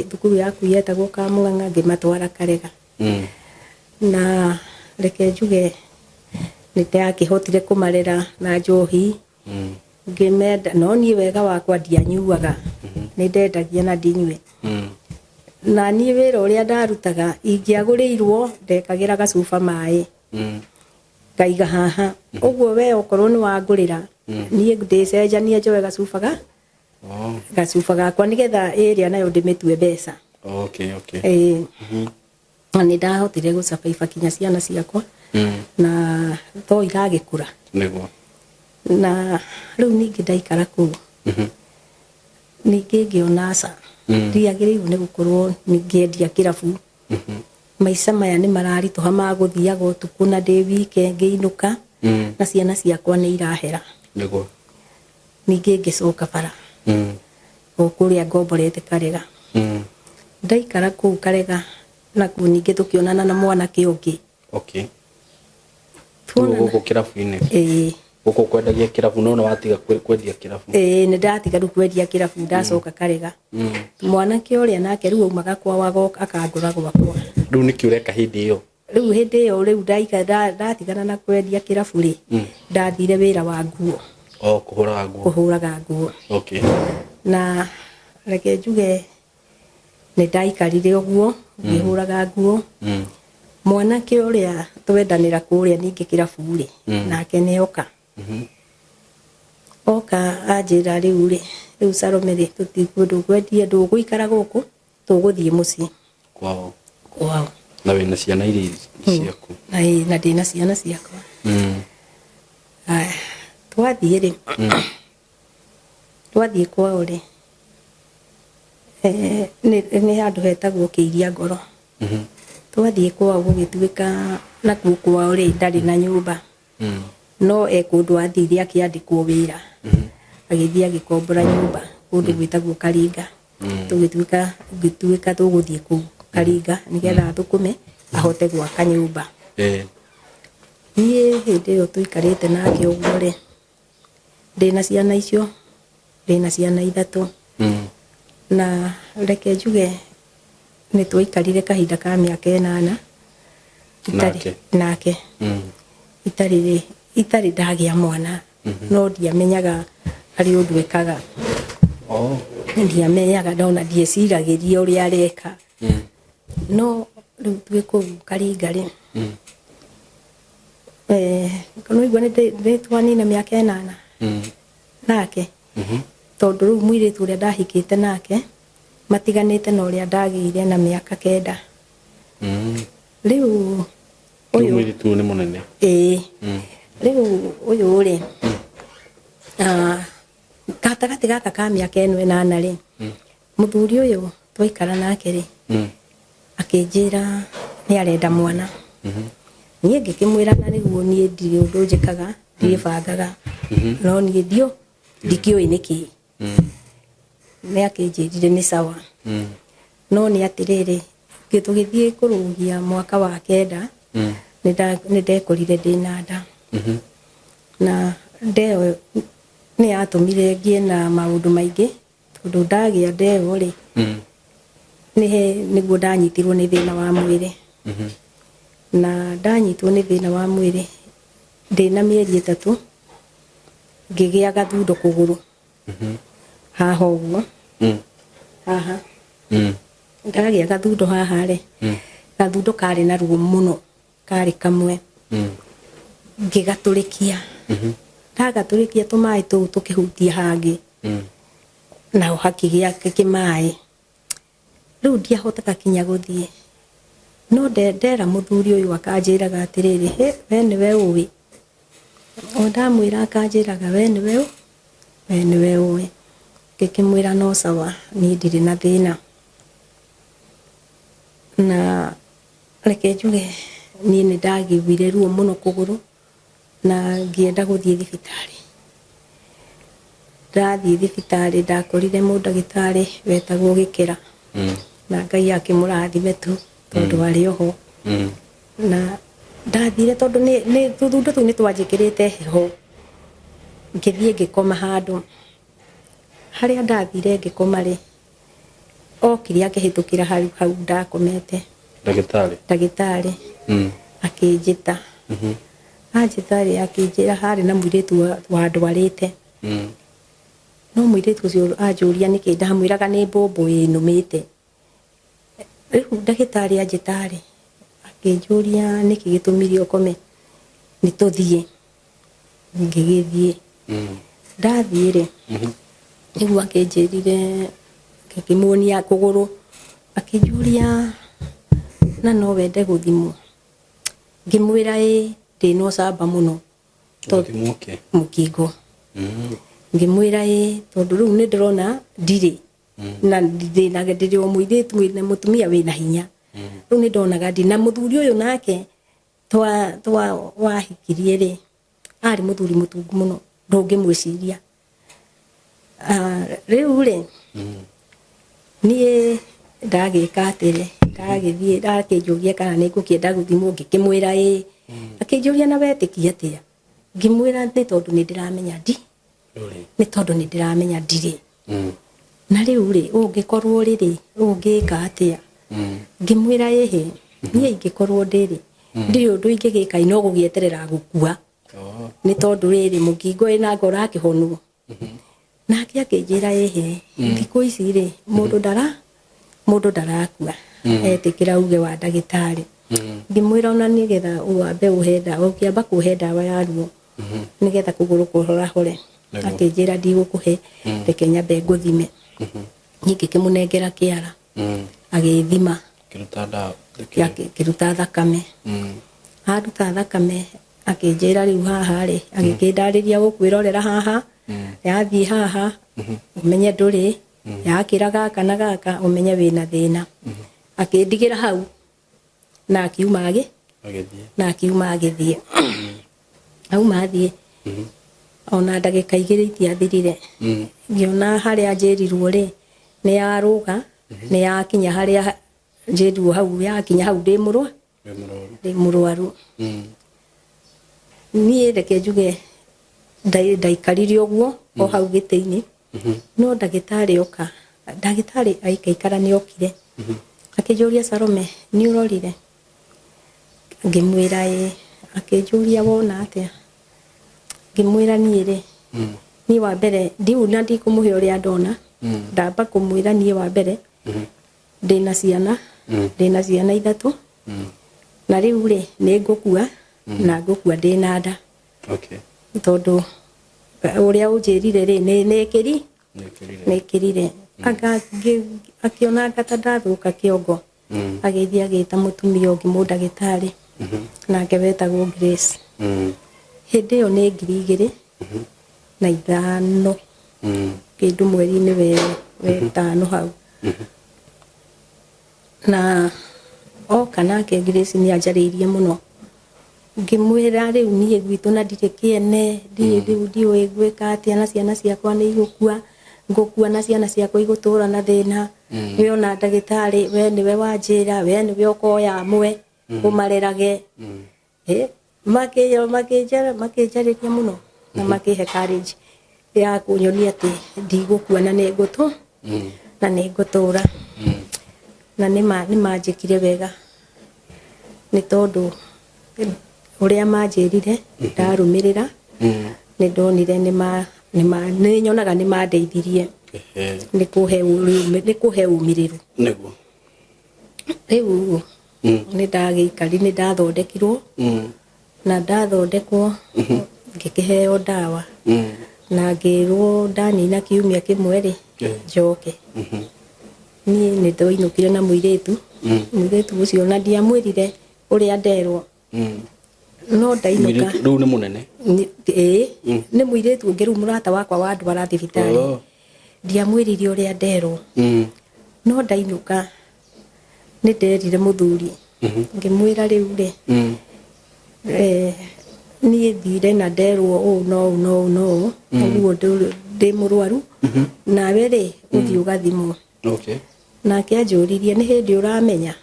thukuru yaku yetagwo Kamũng'ang'a ngimatwara Karega na reke njuge nitiakihotire kumarera na njohi ngimenda no nie wega wakwa ndianyuaga ni ndendagia na ndinyue na nie wira uria ndarutaga ingiaguriirwo ndekagira gacuba mai ngaiga haha uguo we okorwo ni wangurira nie ndicenjania njoe gacuba gakwa nigetha area nayo ndimitue mbeca na ni ndahotire gucaba ibakinya ciana ciakwa na to iragikura na riu ningi ndaikara kuu ningi ngiona aca ndiagiriirwo ni gukorwo ningiendia kirabu maica maya ni mararituha maguthiaga utuku na ndi wike ngiinuka na ciana ciakwa ni irahera ningi ngicoka bara kuria ngomborete Karega ndaikara kuu Karega na kuu ningi tukionana na mwana kiungi guko kirabu-ini guko kwendagia kirabu no watiga kwendia kirabu ni ndatiga ru kwendia kirabu ndacoka Karega mwana kiuria nake riu aumaga kwa wagoka akangura gwakwa riu niki ureka hindi iyo riu ndatigana na kwendia kirabu ri ndathire wira wa nguo kuhuraga nguo na reke njuge ni ndaikarire uguo ngihuraga nguo mwana kiuria twendanira kuria ningi kirabu ri nake ni oka ajira riu Salome ri tutikundu kwendia nduguikara guku tuguthie mucii kwao na wina ciana iri ciaku na ndina ciana ciakwa twathie kwao ri ni handu hetagwo Kiiria Ngoro twathie kwao gugituika na kuo kwao ri ndari na nyumba no kundu athire akiandikwo wira agithia gikombora nyumba kundu gwitagwo Karinga tugituika tuguthie kuu Karinga nigetha thukume ahote gwaka nyumba nie hindi yo tuikarite nake uguo ri ndina ciana icio ndina ciana ithatu na reke njuge ni twaikarire kahinda ka miaka 8 nake itari ndagia mwana no ndiamenyaga ari undu ekaga ndiamenyaga ndona ndieciragiria uria areka no riu twi kuu Karinga ri kana igua ni twanina miaka 8 nake tondu riu mwiritu uria ndahikite nake matiganite na uria ndagiire na miaka 9 riu uyu mwiritu ni munene riu uyu ri gatagati gaka ka miaka 8 ri muthuri uyu twaikara nake ri akinjira ni arenda mwana niĩ ngĩkĩmwĩra na nĩguo niĩ ndirĩ ũndũ njĩkaga ndiĩbangaga no niĩ ndikĩũĩ nĩkĩ nĩ akĩnjĩrire nĩ sawa no nĩ atĩrĩrĩ tũgĩthiĩ kũrũgia mwaka wa 9 nĩ ndekorire ndĩna nda na ndeo nĩ atũmire ngĩe na maũndũ maingĩ tondũ ndagĩa ndeo rĩ nĩguo ndanyitirwo nĩ thĩna wa mwĩrĩ na ndanyitwo nĩ thĩna wa mwĩrĩ ndĩna mĩeri 3 ngĩgĩa gathundo kũgũrũ haha ũguo haha ndagĩa gathundo haha rĩ gathundo karĩ na ruo mũno karĩ kamwe ngĩgatũrĩkia ndagatũrĩkia tũmaĩ tũu tũkĩhutia hangĩ na hakĩgĩa kĩmaĩ rĩu ndiahotaga kinya gũthiĩ no ndera mũthuri ũyũ akanjĩraga atĩrĩrĩ we nĩwe ũĩ o ndamwĩra akanjĩraga we nĩwe ũĩ ngĩkĩmwĩra no sawa niĩ ndirĩ na thĩna na reke njuge niĩ nĩ ndagĩiguire ruo mũno kũgũrũ na ngĩenda gũthiĩ thibitarĩ ndathiĩ thibitarĩ ndakorire mũndagĩtarĩ wetagwo Gĩkĩra na Ngai akĩmũrathime tu tondũ arĩ oho na ndathire tondũ nĩ tuthundo tũu nĩ twanjĩkĩrĩte heho ngĩthiĩ ngĩkoma handũ harĩa ndathire ngĩkoma rĩ okire akĩhĩtũkĩra hau ndakomete ndagĩtarĩ akĩnjĩta anjĩta rĩ akĩnjĩra harĩ na mũirĩtu wa ndwarĩte no mũirĩtu ũcio anjũria nĩkĩ ndamwĩraga nĩ mbũmbũ ĩnũmĩte rĩu ndagĩtarĩ anjĩta rĩ akĩnjũria nĩkĩ gĩtũmire ũkome nĩ tũthiĩ ngĩgĩthiĩ ndathiĩ rĩ nĩguo akĩnjĩrire ngĩkĩmuonia kũgũrũ akĩnjũria na no wende gũthimwo ngĩmwĩra ndĩna ũcamba mũno mũkingo ngĩmwĩra tondũ rĩu nĩ ndĩrona ndirĩ na ndĩrĩ o mũirĩtu na mũtumia wĩna hinya rĩu nĩ ndonaga ndirĩ na mũthuri ũyũ nake wahikirie rĩ arĩ mũthuri mũtungu mũno ndũngĩmwĩciria rĩu rĩ niĩ ndagĩka atĩrĩ ndagĩthiĩ ndakĩnjũria kana nĩ ngũkĩenda gũthimwo ngĩkĩmwĩra akĩnjũria na wetĩkia atĩa ngĩmwĩra nĩ tondũ nĩ ndĩramenya ndirĩ na rĩu rĩ ũngĩkorwo rĩrĩ ũngĩka atĩa ngĩmwĩra niĩ ingĩkorwo ndĩrĩ ndirĩ ũndũ ingĩgĩka no gũgĩeterera gũkua nĩ tondũ rĩrĩ mũkingo na ngora akĩhonwo nake akĩnjĩra thikũ ici rĩ mũndũ ndarakua etĩkĩra uge wa ndagĩtarĩ ngĩmwĩra ona nĩgetha wambe ũhe ndawa ũkĩamba kũhe ndawa ya ruo nĩgetha kũgũrũ kũhorahore akĩnjĩra ndigũkũhe reke nyambe ngũthime niĩ ngĩkĩmũnengera kĩara agĩthima kĩruta thakame aruta thakame akĩnjĩra rĩu haha rĩ agĩkĩndarĩria gũkwĩrorera haha yathiĩ haha ũmenye ndũrĩ yakĩra gaka na gaka ũmenye wĩna thĩna akĩndigĩra hau na akiuma agĩthiĩ auma athiĩ ona ndagĩka 2 itiathirire ngĩona harĩa njĩrirwo rĩ nĩ yarũga nĩ yakinya harĩa njĩrirwo hau yakinya hau ndĩ mũrwaru niĩ reke njuge ndaikarire ũguo o hau gĩtĩ-inĩ no ndagĩtarĩ oka ndagĩtarĩ aikara nĩ okire akĩnjũria Salome nĩ ũrorire ngĩmwĩra akĩnjũria wona atĩa ngĩmwĩra niĩ rĩ niĩ wa mbere ndiuna ndikũmũhe ũrĩa ndona ndamba kũmwĩra niĩ wa mbere ndĩna ciana 3 na rĩu rĩ nĩ ngũkua na ngũkua ndĩna nda tondũ ũrĩa ũnjĩrire rĩ nĩkĩrire akĩona ngata ndathũka kĩongo agĩthiĩ agĩta mũtumia ũngĩ mũndagĩtarĩ nake wetagwo Grace hĩndĩ ĩyo nĩ 2005 kĩndũ mweri-inĩ wetano hau na oka nake Grace nĩ anjarĩirie mũno ngimwira riu nie gwitu na ndire kiene riu ndiwe gwika atia na ciana ciakwa ni igukua ngukua na ciana ciakwa igutura na thina we ona ndagitari we niwe wanjira we niwe ukoya amwe umarerage makijariria muno na makihe courage ya kunyonia ati ndigukua na ni ngutu na ni ngutura na ni manjikire wega ni tondu uria manjirire ndarumirira ni ndonire ni nyonaga ni mandeithirie ni kuhe umiriru niguo riu ni ndagikari ni ndathondekirwo na ndathondekwo ngikiheo dawa na ngirwo ndanina kiumia kimwe ri njoke ni ndoinukire na muiritu ucio na ndiamwirire uria nderwo no ndainuka riu ni munene ni muiritu ngiru murata wakwa wa ndwara thibitari ndiamwirire uria nderwo no ndainuka ni nderire muthuri ngimwira riu ri ni thire na nderwo no uguo ndi murwaru nawe ri uthii ugathimwo na kianjuririe ni hindi uramenya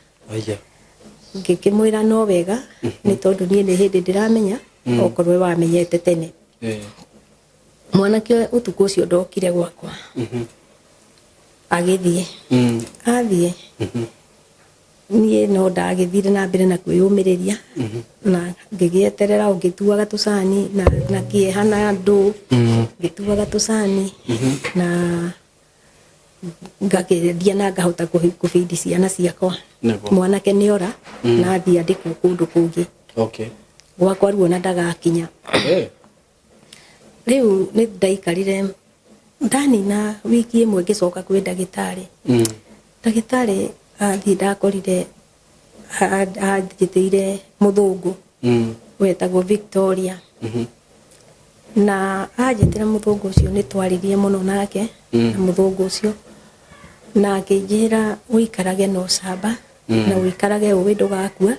ngikimwira no wega ni tondu nie ni hindi ndiramenya okorwe wamenyete tene mwanake utuku ucio ndokire gwakwa agithie athie nie no ndagithire na mbere na kwiyumiriria na ngigieterera ngituaga tucani na kiehana ndu ngituaga tucani na ngakiria na ngahota kufidi ciana ciakwa mwanake niora na athia ndikwo kundu kungi gwakwa ruo na ndagakinya riu ni ndaikarire ndanina wiki imwe ngicoka kwi ndagitari ndagitari athi ndakorire ajitire muthungu wetagwo Victoria na ajitira muthungu ucio ni twaririe muno nake na muthungu ucio na akijira wikarage no camba na wikarage uwe ndugakua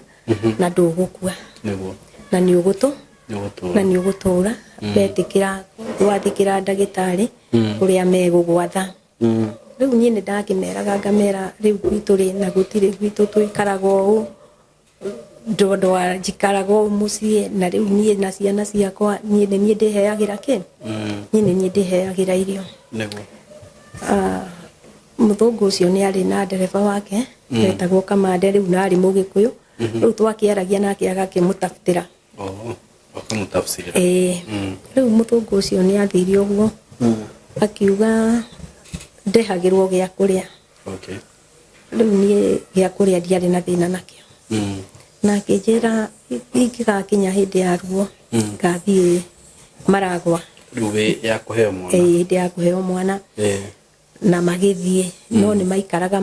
na ndugukua na ni ugutu na ni ugutura betikira wathikira ndagitari uria megugwatha riu nie ni ndakimeraga ngamera riu gwitu ri na gutire gwitu twikaraga uu ndondwa njikaraga uu mucii na riu nie na ciana ciakwa nie ni ndiheagira ki nie ni ndiheagira irio muthungu ucio ni ari na ndereba wake wetagwo Kamande riu na ari Mugikuyu riu twakiaragia nake agakimutafutira akamutafsirira riu muthungu ucio ni athiri uguo akiuga ndehagirwo gia kuria riu nie gia kuria ndiari na thina nakio na akijira ikigakinya hindi ya ruo ngathie Maragwa ruwe ya kuheo mwana hindi ya kuheo mwana na magithie no ni maikaraga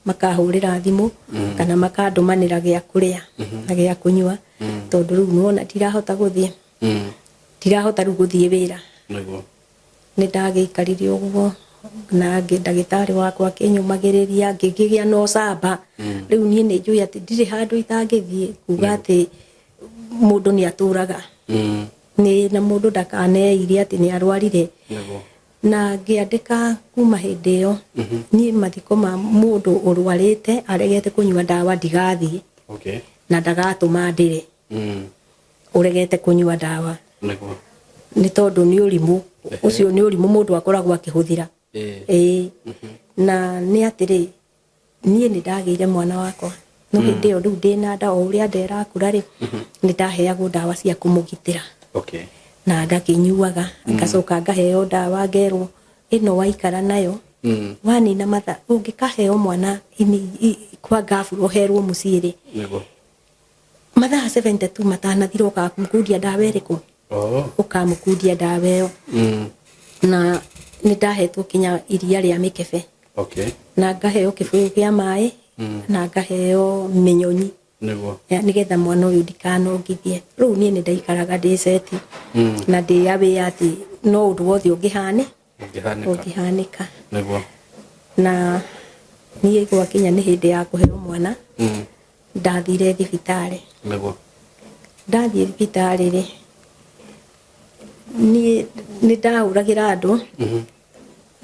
makahurira thimu kana makandumanira gia kuria na gia kunyua tondu riu nuona ndirahota guthie ndirahota riu guthie wira ni ndagikarire uguo na ndagitari wakwa akinyumagiriria ngigigia no camba riu nie ni njui ati ndiri handu itangithie kuga ati mundu ni aturaga ni na mundu ndakaneire ati ni arwarire na ngiandika kuma hindi iyo nie mathiko ma mundu urwarite aregete kunyua dawa ndigathie na ndagatuma ndire uregete kunyua dawa ni tondu ni urimu ucio ni urimu mundu akoragwo akihuthira na ni atiri nie ni ndagire mwana wakwa no hindi iyo riu ndina nda o uria ndera kura ri ni ndaheagwo dawa cia kumugitira na ngakinyuaga ngacoka ngaheo dawa ngerwo ino waikara nayo wanina matha ungikaheo mwana kwa gafu oherwo muciiri mathaa 72 matanathira ukamukundia dawa iriku ukamukundia dawa iyo na ni ndahetwo kinya iria ria mikebe na ngaheo kibuyu kia mai na ngaheo minyonyi nigetha mwana uyu ndikanongithie riu nie ni ndaikaraga ndiceti na ndiawe ati no undu wothe ungihanika na nie gwakinya ni hindi ya kuheo mwana ndathire thibitari ndathie thibitarĩ rĩ ni ndauragira andu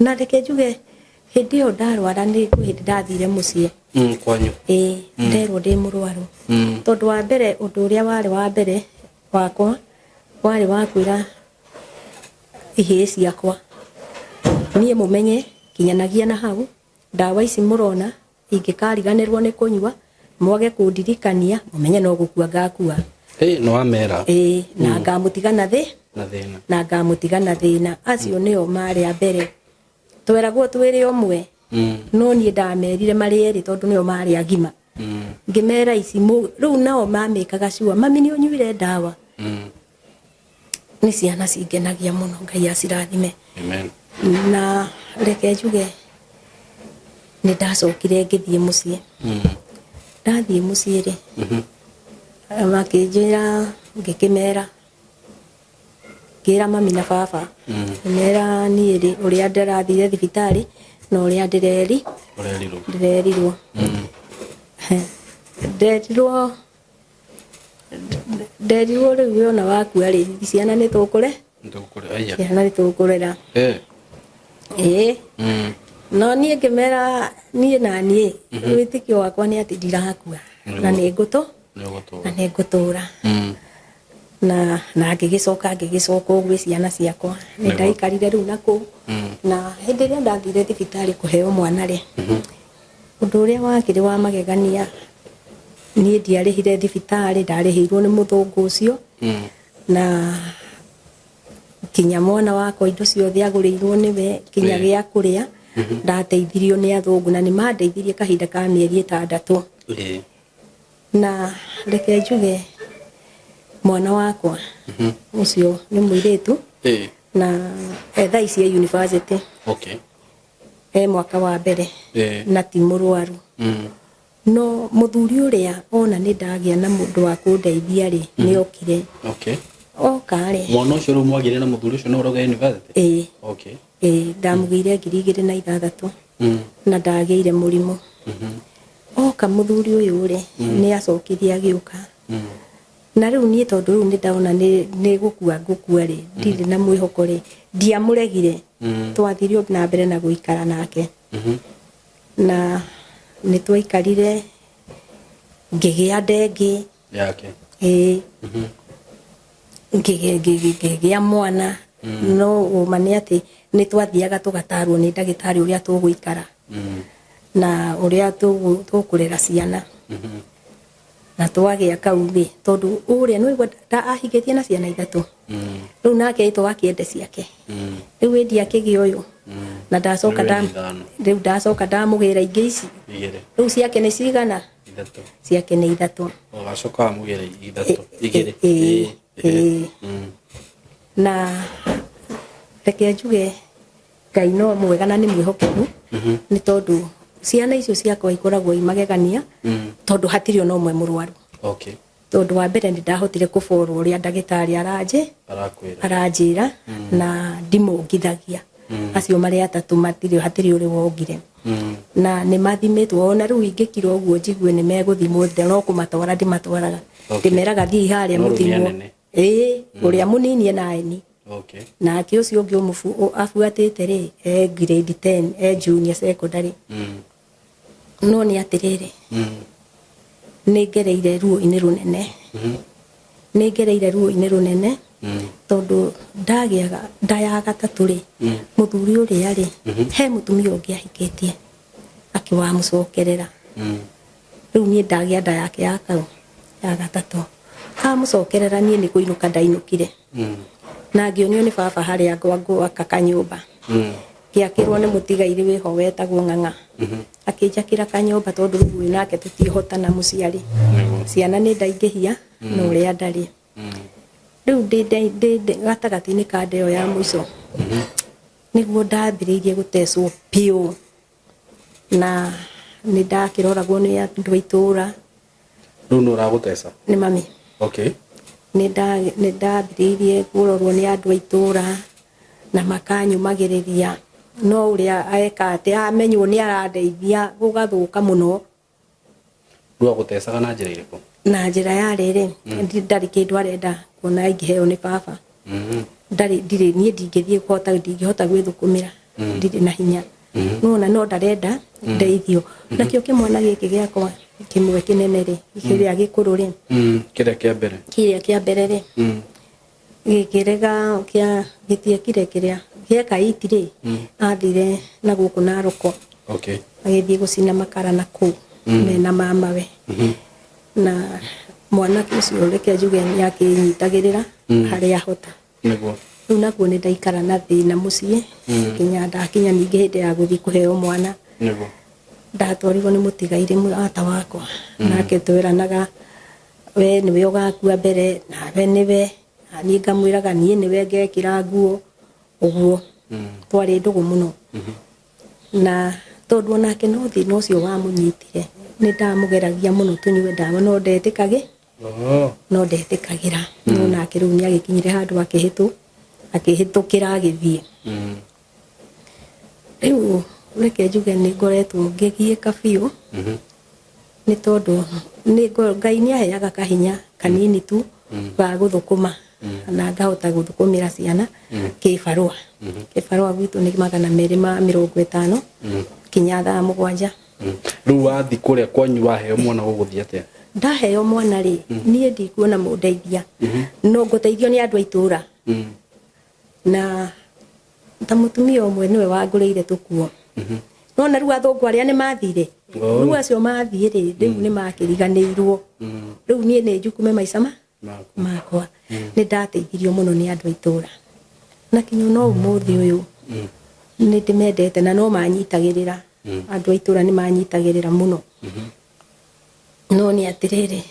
na reke njuge hindi ĩyo ndarwara ni hindi ndathire muciĩ kwanyu nderwo ndi mũrwaru tondu wa mbere undu uria wari wa mbere wakwa wari wa kwira ihĩ ciakwa niĩ mumenye kinyanagia na hau ndawa ici murona ingikariganirwo ni kunyua mwage kundirikania mumenye no gukua ngakua no amera na ngamutiga na thĩna na ngamutiga na thĩna acio nĩo marĩ a mbere tweragwo twĩrĩ ũmwe no niĩ ndamerire marĩ erĩ tondu nĩo marĩ agima ngĩmera ici rĩu nao mamĩkaga cua mami nĩ ũnyuire ndawa nĩ ciana cingenagia mũno Ngai acirathime amen na reke njuge nĩ ndacokire ngĩthiĩ muciĩ ndathiĩ muciĩ rĩ makĩnjĩra ngĩkĩmera ngĩra mami na baba mera niĩ rĩ ũrĩa ndĩrathire thibitarĩ na ũrĩa ndĩrerirwo nderirwo rĩu wona wakua rĩ ciana nĩ tũkũrera no niĩ ngĩmera niĩ na niĩ wĩtĩkio wakwa nĩ atĩ ndirakua na nĩ ngũtũra na ngĩgĩcoka ũguo ciana ciakwa nĩ ndaikarire rĩu nakũu na hĩndĩ ĩrĩa ndathire thibitarĩ kũheo mwana rĩ ũndũ ũrĩa wakĩrĩ wa magegania niĩ ndiarĩhire thibitarĩ ndarĩhĩirwo nĩ mũthũngũ ũcio na kinya mwana wakwa indo ciothe agũrĩirwo nĩwe kinya gĩa kũrĩa ndateithirio nĩ athũngũ na nĩ mandeithirie kahinda ka mĩeri 6 na reke njuge mwana wakwa ucio ni mũirĩtu na etha ici university mwaka wa mbere na ti mũrwaru no muthuri ũrĩa ona nĩ ndagĩa na mũndũ wa kũndeithia rĩ nĩ okire okare mwana ũcio rĩu mwagire na muthuri ũcio no ũroge university ndamũgĩire 2006 na ndagĩire mũrimũ oka muthuri ũyũ rĩ nĩ acokirie agĩũka na rĩu niĩ tondu rĩu nĩ ndaona nĩ ngũkua rĩ ndirĩ na mwĩhoko rĩ ndiamũregire twathirio na mbere na gũikara nake na nĩ twaikarire ngĩgĩa ndengĩ yake ngĩgĩa mwana no ũma nĩ atĩ nĩ twathiaga tũgatarwo nĩ ndagĩtarĩ ũrĩa tũgũikara na ũrĩa tũkũrera ciana na twagĩa kau thĩ tondu ũrĩa nĩwe ahigĩtie na ciana 3 rĩu nake aitwo akĩende ciake rĩu ĩndi akĩgĩa ũyũ na ndacoka ndamũgĩra ingĩ ici rĩu ciake nĩ cigana ciake nĩ 3 ũgacoka amũgĩra 2 na reke njuge Ngai no mwega na nĩ mwĩhokeku nĩ tondu ciana icio ciakwa ikoragwo imagegania tondu hatirĩ ona ũmwe mũrwaru tondu wa mbere nĩ ndahotire kũborwo ũrĩa ndagĩtarĩ aranjĩra na ndimũngithagia acio marĩ 3 hatirĩ ũrĩ wongire na nĩ mathimĩtwo ona rĩu ingĩkira ũguo njigue nĩ megũthimwo no kũmatwara ndimatwaraga ndĩmeraga thiĩ harĩa mũthimwo ũrĩa mũnini na eni nake ũcio ũngĩ abuatĩte rĩ grade 10 junior secondary no nĩ atĩrĩrĩ nĩ ngereire ruo-inĩ rũnene tondu ndayaga 3 rĩ mũthuri ũrĩa rĩ he mũtumia ũngĩ ahikĩtie akĩwamũcokerera rĩu niĩ ndagĩa nda yake ya 3 kamũcokerera niĩ nĩ kũinũka ndainũkire na ngĩonio nĩ baba harĩa ngwaka kanyũmba gĩakĩrwo nĩ mũtigairĩ wĩho wetagwo Ng'ang'a akĩnjakĩra kanyũmba tondu rĩu nake tũtiĩhotana mũciari ciana nĩ ndaingĩhia na ũrĩa ndarĩ rĩu ndĩ gatagatĩ-inĩ ka nda ĩyo ya mũico nĩguo ndambĩrĩirie gũtecwo piũ na nĩ ndakĩroragwo nĩ andũ a itũũra rĩu nĩ ũragũteca nĩ mami nĩ ndambĩrĩirie kũrorwo nĩ andũ a itũũra na makanyumagĩrĩria no ũrĩa eka atĩ amenywo nĩ arandeithia gũgathũka mũno rĩu agũtecaga na njĩra ĩrĩkũ na njira ya rere ndari kindu arenda kuona ingiheo ni baba ndari ndire nie ndingithie kuhota ndingihota gwithukumira ndire na hinya no ndarenda ndeithio nakio kimwana giki giakwa kimwe kinene ri kiria gikuru ri kiria kia mbere ri gikirega kia gitie kiria gieka itire athire na guku na roko agithie gucina makara na ku mena mamawe na mwana kicio reke njuge ni akinyitagirira haria hota niguo naguo ni ndaikara na thina mucii kinya ndakinya ningi hindi ya guthii kuheo mwana niguo ndatwarirwo ni mutigaire murata wakwa nake twiranaga we niwe ugakua mbere nawe niwe ani ngamwiraga nie niwe ngekira nguo uguo twari ndugu muno na tondu onake no thina ucio wa munyitire ni ndamugeragia muno tunywe ndawa no ndetikagira no nake riu ni agikinyire handu akihitukira agithie riu reke njuge ni ngoretwo ngigieka biu ni tondu ni Ngai ni aheaga kahinya kanini tu ga guthukuma na ngahota guthukumira ciana kibarua gwitu ni 250 kinya 7 riu wathi kuria kwanyu waheo mwana guguthia atia ndaheo mwana ri nie ndikuona mundeithia no nguteithio ni andu aitura na ta mutumia umwe niwe wanguriire tukuo no na riu athungu aria ni mathire riu acio mathire ri riu ni makiriganirwo riu nie ni njukume maica makwa ni ndateithirio muno ni andu aitura na kinyo no umuthi uyu ni ndimendete na no manyitagirira andu aitura ni manyitagirira muno no ni atiriri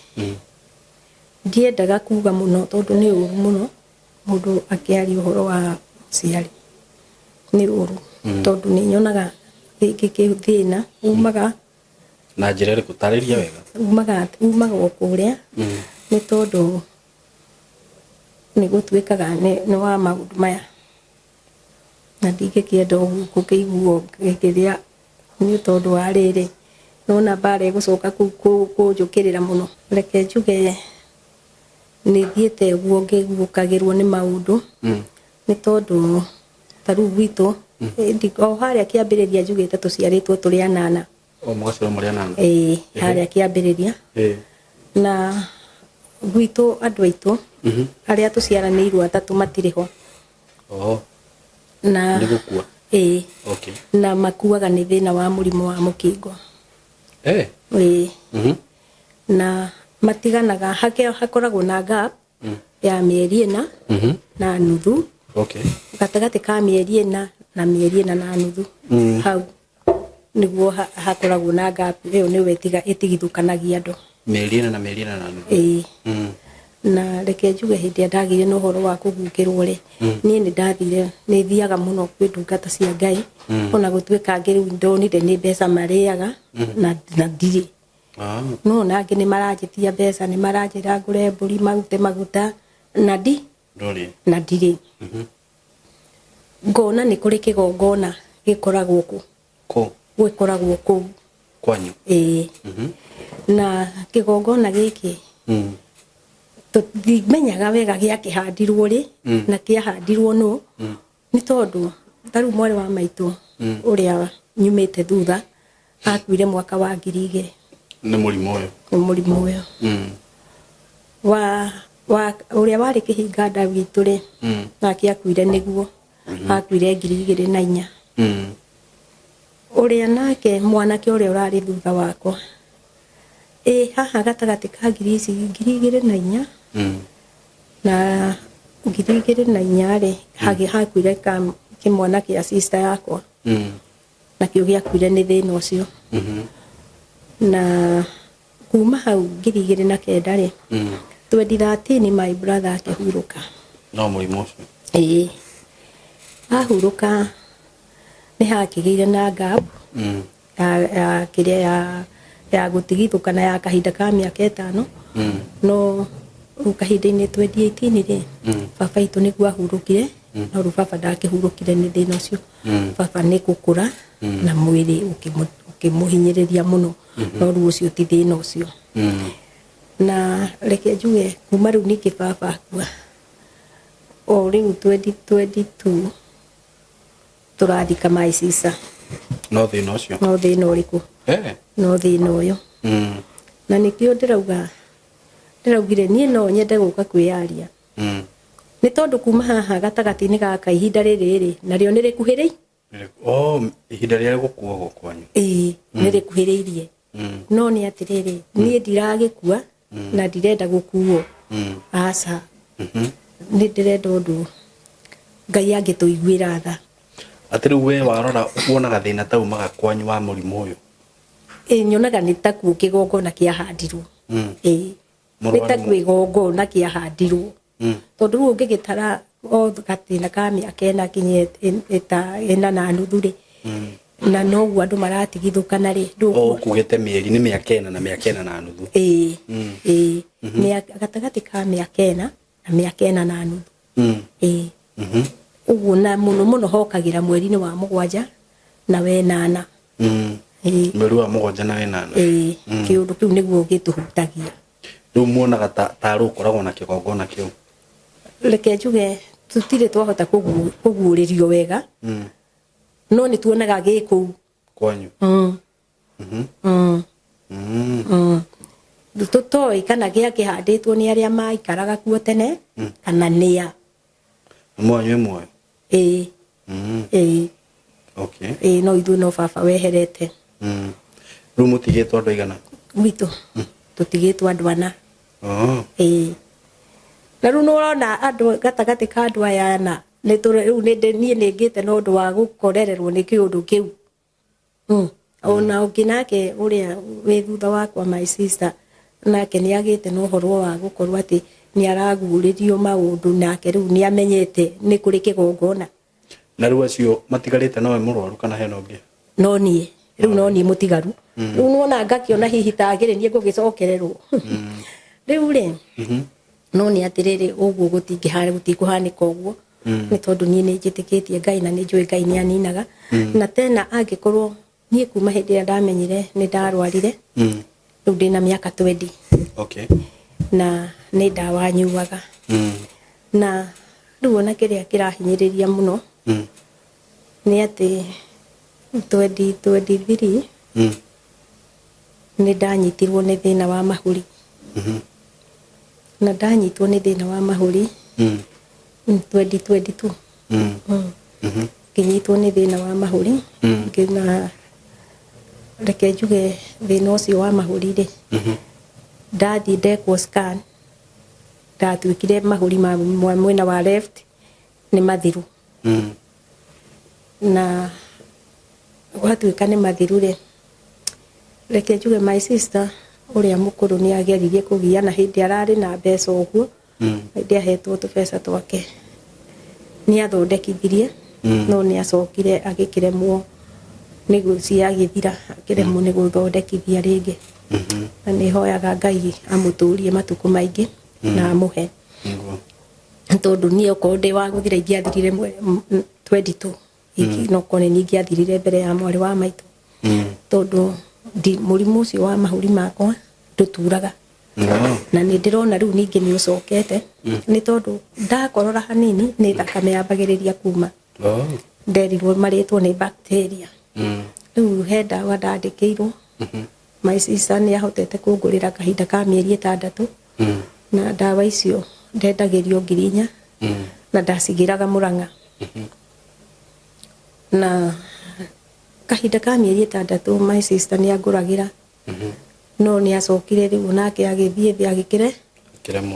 ndiendaga kuga muno tondu ni uru muno mundu akiaria uhoro wa ciari ni uru tondu ni nyonaga giki thina umaga na njira ri kutariria wega umaga okuria ni tondu ni gutwikaga ni wa maundu maya na ndingikienda kukiiguo gikiria ni tondu wa riri nona bare gucoka kunjukirira muno reke njuge ni thiete guo ngigukagirwo ni maundu ni tondu taru gwitu o haria kiambiriria njugite tuciaritwo turi anana mwaciro muri anana haria kiambiriria na gwitu andu aitu aria tuciaranirwo atatu matiriho na ndigukua na makuaga ni thina wa murimo wa mukingo na matiganaga hakoragwo na gap ya mieri ina na nuthu gatagati ka mieri ina na mieri ina na nuthu hau niguo hakoragwo na gap iyo ni wetiga itigithukanagia andu mieri ina na nuthu na reke njuge hindi ndagire no horo wa kugukirwo ri nie ni ndathire ni thiaga muno kwindungata cia Ngai ona gutwika ngiru ndonire ni mbeca mariaga na ndiri no nangi ni maranjitia mbeca ni maranjira ngure mburi marute maguta na ndiri ngona ni kuri kigongona gikoragwo ku gikoragwo ku kwanyu na kigongona giki menyaga wega giakihandirwo ri na kiahandirwo no ni tondu taru mwari wa maitu uria nyumite thutha akuire mwaka wa 2000 ni murimu uyu wa uria wari kihinga nda witu ri nake akuire niguo akuire 2004 uria nake mwanake uria urari thutha wakwa haha gatagati ka 2004 na 2004 ri hakuire kimwana kia sister yakwa na kio giakuire ni thina ucio na kuma hau 2009 ri 2013 my brother akihuruka no murimu ucio ahuruka ni hakigeire na gap ya kiria ya gutigithukana ya kahinda ka miaka 5 no kahinda-ini 2018 ri baba itu niguo ahurukire no ru baba ndakihurukire ni thina ucio baba ni gukura na mwiri ukimuhinyiriria muno no ru ucio ti thina ucio na reke njuge kuma riu ningĩ baba akua o riu 2022 tũrathika my sister. No thĩna ũcio no thĩna ũrĩkũ no thĩna ũyũ na nĩkĩo ndĩraugire niĩ no nyende gũka kwĩyaria nĩ tondũ kuma haha gatagatĩ-inĩ gaka ihinda rĩrĩ narĩo nĩ rĩkuhĩrĩi ihinda rĩrĩa gũkuo kwanyu nĩ rĩkuhĩrĩirie no nĩ atĩrĩrĩ niĩ ndiragĩkua na ndirenda gũkuo aca nĩ ndĩrenda ũndũ Ngai angĩtũiguĩra tha. Atĩ rĩu we warora wonaga thĩna ta umaga kwanyu wa mũrimũ ũyũ nyonaga nĩ ta kuo kĩgongona kĩahandirwo nĩ ta kuo kĩgongona kĩahandirwo tondũ rĩu ũngĩgĩtara gathĩna ka mĩaka ĩna nginya ĩna na nuthu rĩ na noguo andũ maratigithũkana rĩ ũkugĩte mĩeri nĩ mĩaka ĩna na mĩaka ĩna na nuthu gatagatĩ ka mĩaka ĩna na mĩaka ĩna na nuthu ũguo na mũno hokagĩra mweri-inĩ wa mũgwanja na wenana mweri wa mũgwanja na wenana kĩũndũ kĩu nĩguo gĩtũhutagia. Rĩu muonaga ta ũkoragwo na kĩgongona kĩu reke njuge tũtirĩ twahota kũguũrĩrio wega no nĩ tuonaga gĩkũu kwanyu tũtoĩ kana gĩakĩhandĩtwo nĩ arĩa maikaraga kuo tene kana nĩa mwanyu ĩmwe no ithuĩ no baba weherete. Rĩu mũtigĩtwo andũ aigana gwitũ tũtigĩtwo andũ ana na rĩu nĩũrona andũ gatagatĩ ka andũ aya ana rĩu niĩ nĩngĩte na ũndũ wa gũkorererwo nĩ kĩũndũ kĩu ona ũngĩ nake ũrĩa wĩ thutha wakwa my sister nake nĩ agĩte na ũhoro wa gũkorwo atĩ nĩ araguũrĩrio maũndũ nake rĩu nĩ amenyete nĩ kũrĩ kĩgongona. Na rĩu acio matigarĩte nowe mũrwaru kana hena ũngĩ? No niĩ rĩu no niĩ mũtigaru rĩu nĩwona ngakĩona hihi tagĩrĩ niĩ ngũgĩcokererwo rĩu rĩ no nĩ atĩrĩrĩ ũguo gũtikũhanĩka ũguo nĩ tondũ niĩ nĩ njĩtĩkĩtie Ngai na nĩ njũĩ Ngai nĩ aninaga na tena angĩkorwo niĩ kuma hĩndĩ ĩrĩa ndamenyire nĩ ndarwarire rĩu ndĩna mĩaka 20 na nĩ ndawa nyuaga na rĩu ona kĩrĩa kĩrahinyĩrĩria mũno nĩ atĩ 2023 nĩ ndanyitirwo nĩ thĩna wa mahũri na ndanyitwo nĩ thĩna wa mahũri 2022 ngĩnyitwo nĩ thĩna wa mahũri ngĩna reke njuge thĩna ũcio wa mahũri rĩ ndathiĩ ndekwo scan ndatuĩkire mahũri ma mwena wa left nĩ mathiru na gwatuĩka nĩ mathiru rĩ reke njuge my sister ũrĩa mũkũrũ nĩ ageririe kũgia na hĩndĩ ararĩ na mbeca ũguo hĩndĩ ahetwo tũbeca twake nĩ athondekithirie no nĩ acokire agĩkĩremwo nĩ gũciagĩthira akĩremwo nĩ gũthondekithia rĩngĩ na nĩ hoyaga Ngai amũtũrie matukũ maingĩ na amũhe tondũ niĩ okorwo ndĩ wa gũthira ingĩathirire 22 no kone ningĩathirire mbere ya mwarĩ wa maitũ tondũ mũrimũ ũcio wa mahũri makwa ndũturaga na nĩ ndĩrona rĩu ningĩ nĩ ũcokete nĩ tondũ ndakorora hanini nĩ thakame yambagĩrĩria kuma nderirwo marĩtwo nĩ bacteria rĩu he ndawa ndandĩkĩirwo my sister nĩ ahotete kũngũrĩra kahinda ka mĩeri 6 na ndawa icio ndendagĩrio 4,000 na ndacigĩraga Mũrang'a na kahinda ka mĩeri 6 my sister nĩ angũragĩra no nĩ acokire rĩu nake agĩthiĩ thĩ agĩkĩre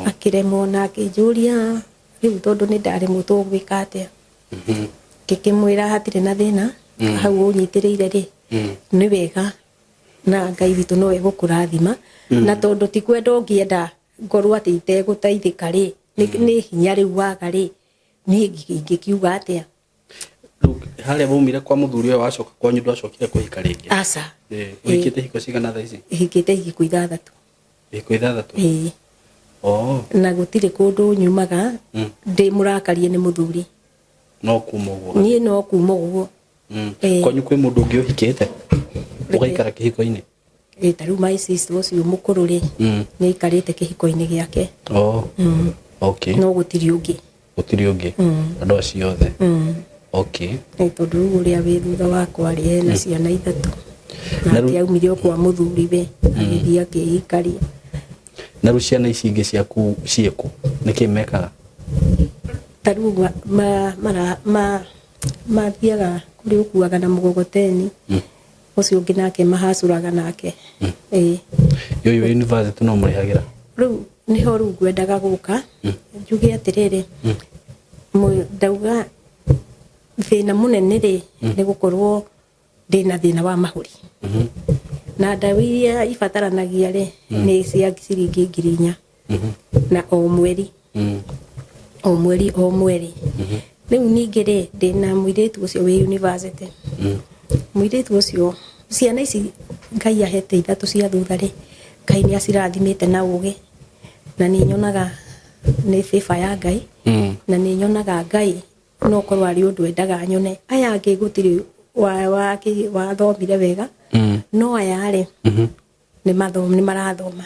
akĩremwo na akĩnjũria rĩu tondũ nĩ ndaremwo tũgwĩka atĩa ngĩkĩmwĩra hatirĩ na thĩna hau ũnyitĩrĩire rĩ nĩ wega na Ngai witũ no egũkũrathima na tondũ ti kwenda ũngĩenda ngorwo atĩ itegũteithĩka rĩ nĩ hinya rĩu waga rĩ niĩ ingĩkiuga atĩa harĩa waumire kwa mũthuri ũyũ wacoka kwanyu ndwacokire kũhika rĩngĩ? Aca ũhikĩte hiko cigana thaa ici? hikĩte hiko 6 hiko 6 na gũtirĩ kũndũ nyumaga ndĩ mũrakarie nĩ mũthuri no kuma ũguo niĩ no kuma ũguo kwanyu kwĩ mũndũ ũngĩ ũhikĩte ũgaikara kĩhiko-inĩ? Taru my sister ucio mukuru ri ni ikarite kihiko-ini giake. Okay. No gutiri ungi. Andu acio othe. Okay. Tondu uria wi thutha wakwa ri ena ciana ithatu. Na aumire kwa muthuriwe agithii akiikaria. Na ciana ici ingi ciaku cieku niki mekaga? Taru mathiaga kuri ukuaga na mugogoteni. Ucio ungi nake mahacuraga nake. Yo university no murihagira? Riu niho riu ngwendaga guka njuge atiriri ndauga thina munene ri ni gukorwo ndina thina wa mahuri. Na ndawa iria ibataranagia ri ni cia ciringi 4,000 na o mweri. Riu ningi ri ndina muiritu ucio wi university. Muiritu ucio ciana ici Ngai ahete ithatu cia thutha ri Ngai ni acirathimite na ugi na ni nyonaga ni favor ya Ngai na ni nyonaga Ngai no korwo ari undu endaga nyone. Aya angi gutiri wa thomire wega no aya ri ni marathoma.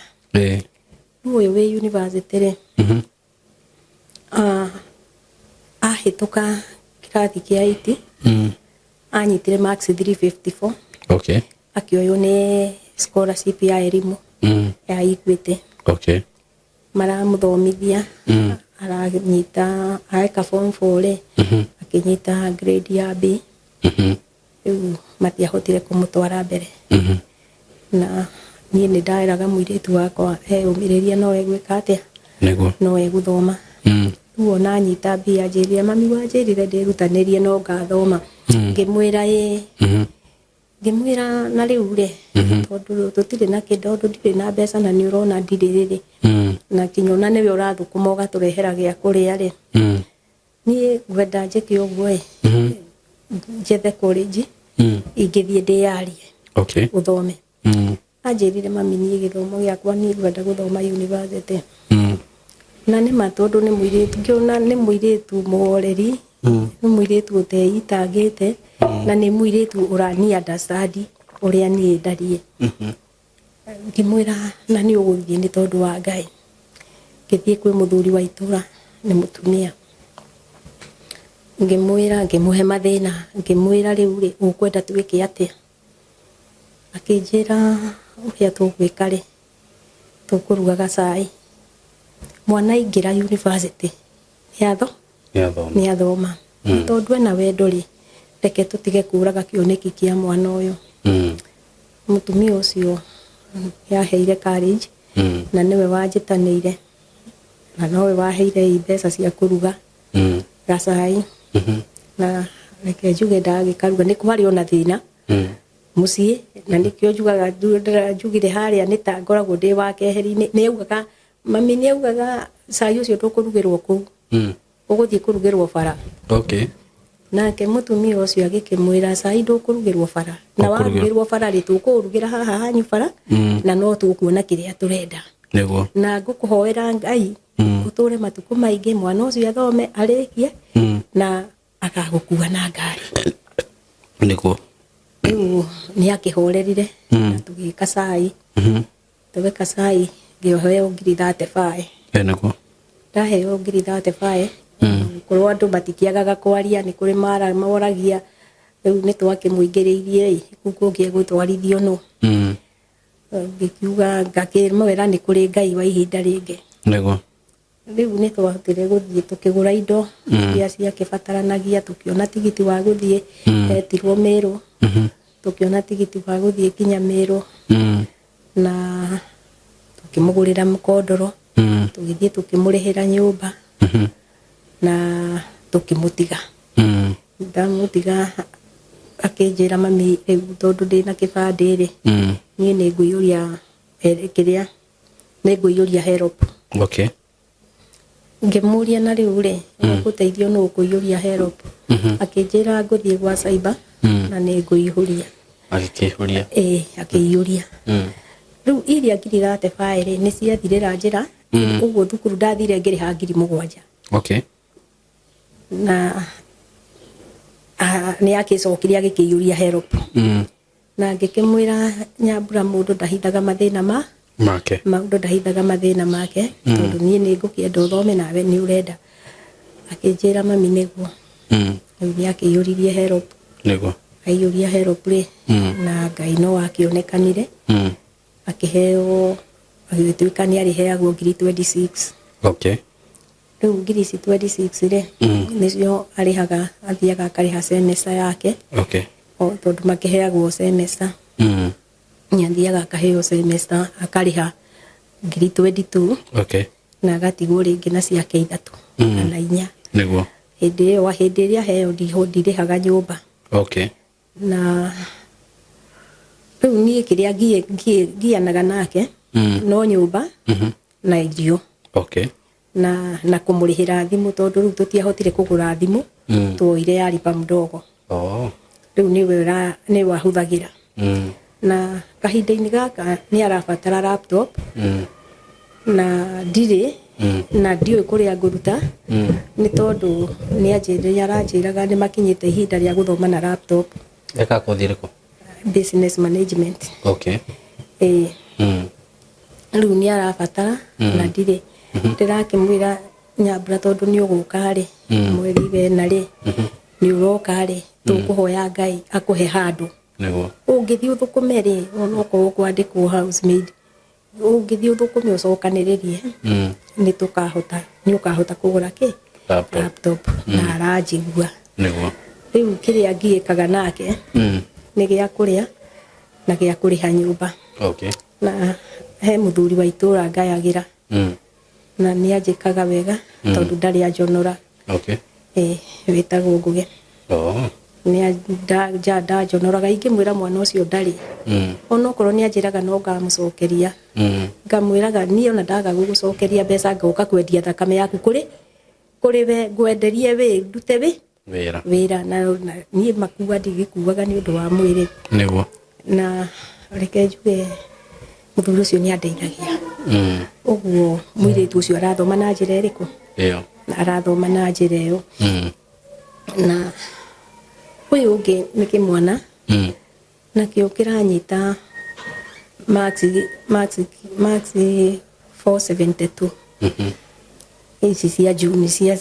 Uyu wi university ri ahituka kirathi kia 8 anyitire marks 354. Okay. Akioyo ni scholarship ya elimu ya Equity. Okay. Maramuthomithia aranyita aeka form 4 ri akinyita grade ya B. Riu matiahotire kumutwara mbere. Na nie ni ndairaga muiritu wakwa umiriria no egwika atia no eguthoma. Riu ona anyita B anjirire mami wanjirire ndirutanirie no ngathoma. Ngimwira na riu ri tondu tutire na kindondo ndire na mbeca na ni urona ndiriri na kinyona niwe urathukuma ugaturehera gia kuria ri ni gwenda njike uguo njethe college ingithie ndiarie uthome. Anjirire mami ni githomo giakwa ni gwenda guthoma university. Na ni matondu ni muiritu ngiona ni muiritu muhoreri ni muiritu uteitangite na ni muiritu urani understand uria ni ndarie. Ngimwira na ni uguthie ni tondu wa Ngai. Ngithie kwi muthuri wa itura ni mutumia. Ngimwira ngimuhe mathina ngimwira riu ri ukwenda twike atia. Akinjira uria tugwika ri tukurugaga cai. Mwana ingira university ni athoma tondu na wendo ri reke tutige kuraga kioneki kia mwana uyu. Mutumia ucio yaheire college na niwe wanjitanire na nowe waheire mbeca cia kuruga gacai na reke njuge ndagikaruga ni kwari ona thina mucii na nikio njugaga njugire haria ni ta ngoragwo ndi wa keheri ni augaga mami ni augaga cai ucio tukurugirwo ku uguthie kurugirwo bara. Okay. Nake mutumia ucio agikimwira cai ndukurugirwo bara na warugirwo bara ri tukurugira haha hanyu bara na no tukuona kiria turenda niguo na ngukuhoera Ngai uture matuku maingi mwana ucio athome arikie na akagukua na ngari niguo. Riu ni akihorerire na tugika cai tugika cai ngioheo 35. Niguo ndaheo 35 kurwa andu matikiagaga kwaria ni kuri moragia riu ni twakimuingiriirie kuko ngegutwarithio no ngikiuga ngakimwira ni kuri Ngai wa ihinda ringi niguo. Riu ni twahotire guthie tukigura indo iria ciakibataranagia tukiona tigiti wa guthie etirwo Meru tukiona tigiti wa guthie kinya Meru na tukimugurira mukondoro tugithie tukimurihira nyumba na tukimutiga ndamutiga akinjira mami riu tondu ndina kibande ri nie ni nguyuria kiria ni nguyuria help. Okay. Ngimuria na riu ri guteithio no kuyuria help akinjira nguthie gwa cyber na ni nguihuria akihuria akiyuria riu iria ngirate faire ni ciathirira njira uguo thukuru ndathire ngiriha 7,000. Okay. Na ni akicokiria gikiyuria help na ngikimwira Nyambura mundu ndahithaga mathina make maundu ndahithaga mathina make tondu nie ni ngukienda uthome nawe ni urenda akinjira mami niguo ni akiyuririe help niguo aiyuria help ri na Ngai no akionekanire akiheo agituika ni ariheagwo ngiri 26 okay riu ngiri 26 ri nicio arihaga athiaga akariha semester yake okay tondu makiheagwo semester nyathiaga akaheo semester akariha ngiri 22 okay na agatigwo ringi na ciake 3 kana 4 niguo hindi iria heo ndirihaga nyumba okay na riu nie kiria ngianaga nake no nyumba na irio okay na kumurihira thimu tondu riu tutiahotire kugura thimu tuoire ya lipa mdogo riu ni wahuthagira na kahinda-ini gaka ni arabatara laptop na ndire na ndioi kuria nguruta ni tondu ni aranjiraga ni makinyite ihinda ria guthoma na laptop eka kothiriko business management okay riu ni arabatara na ndire ndirakimwira Nyambura tondu ni uguka ri mweri wena ri ni uroka ri tukuhoya Ngai akuhe handu niguo ungithi uthukume ri onokorwo kwandikwo housemaid ungithi uthukume ucokaniririe ni ukahota kugura ki laptop na aranjigua niguo riu kiria ngiikaga nake ni gia kuria na gia kuriha nyumba okay na he muthuri wa itura ngayagira na ni anjikaga wega tondu ndari anjonora okay witagwo Ngugi ni njonoraga ingimwira mwana ucio ndari onokorwo ni anjiraga no ngamucokeria ngamwiraga ni ona ndaga gugucokeria mbeca ngauka kwendia thakame yaku kuri we ngwenderie wi ndute wira na ni makuwa ndigikuaga ni undu wa mwiri niguo na reke njuge muthuri ucio ni andeithagia uguo mwiritu ucio arathoma na njira iriku arathoma na njira iyo na uyu ungi ni kimwana na kio kiranyita max 472 ici cia junior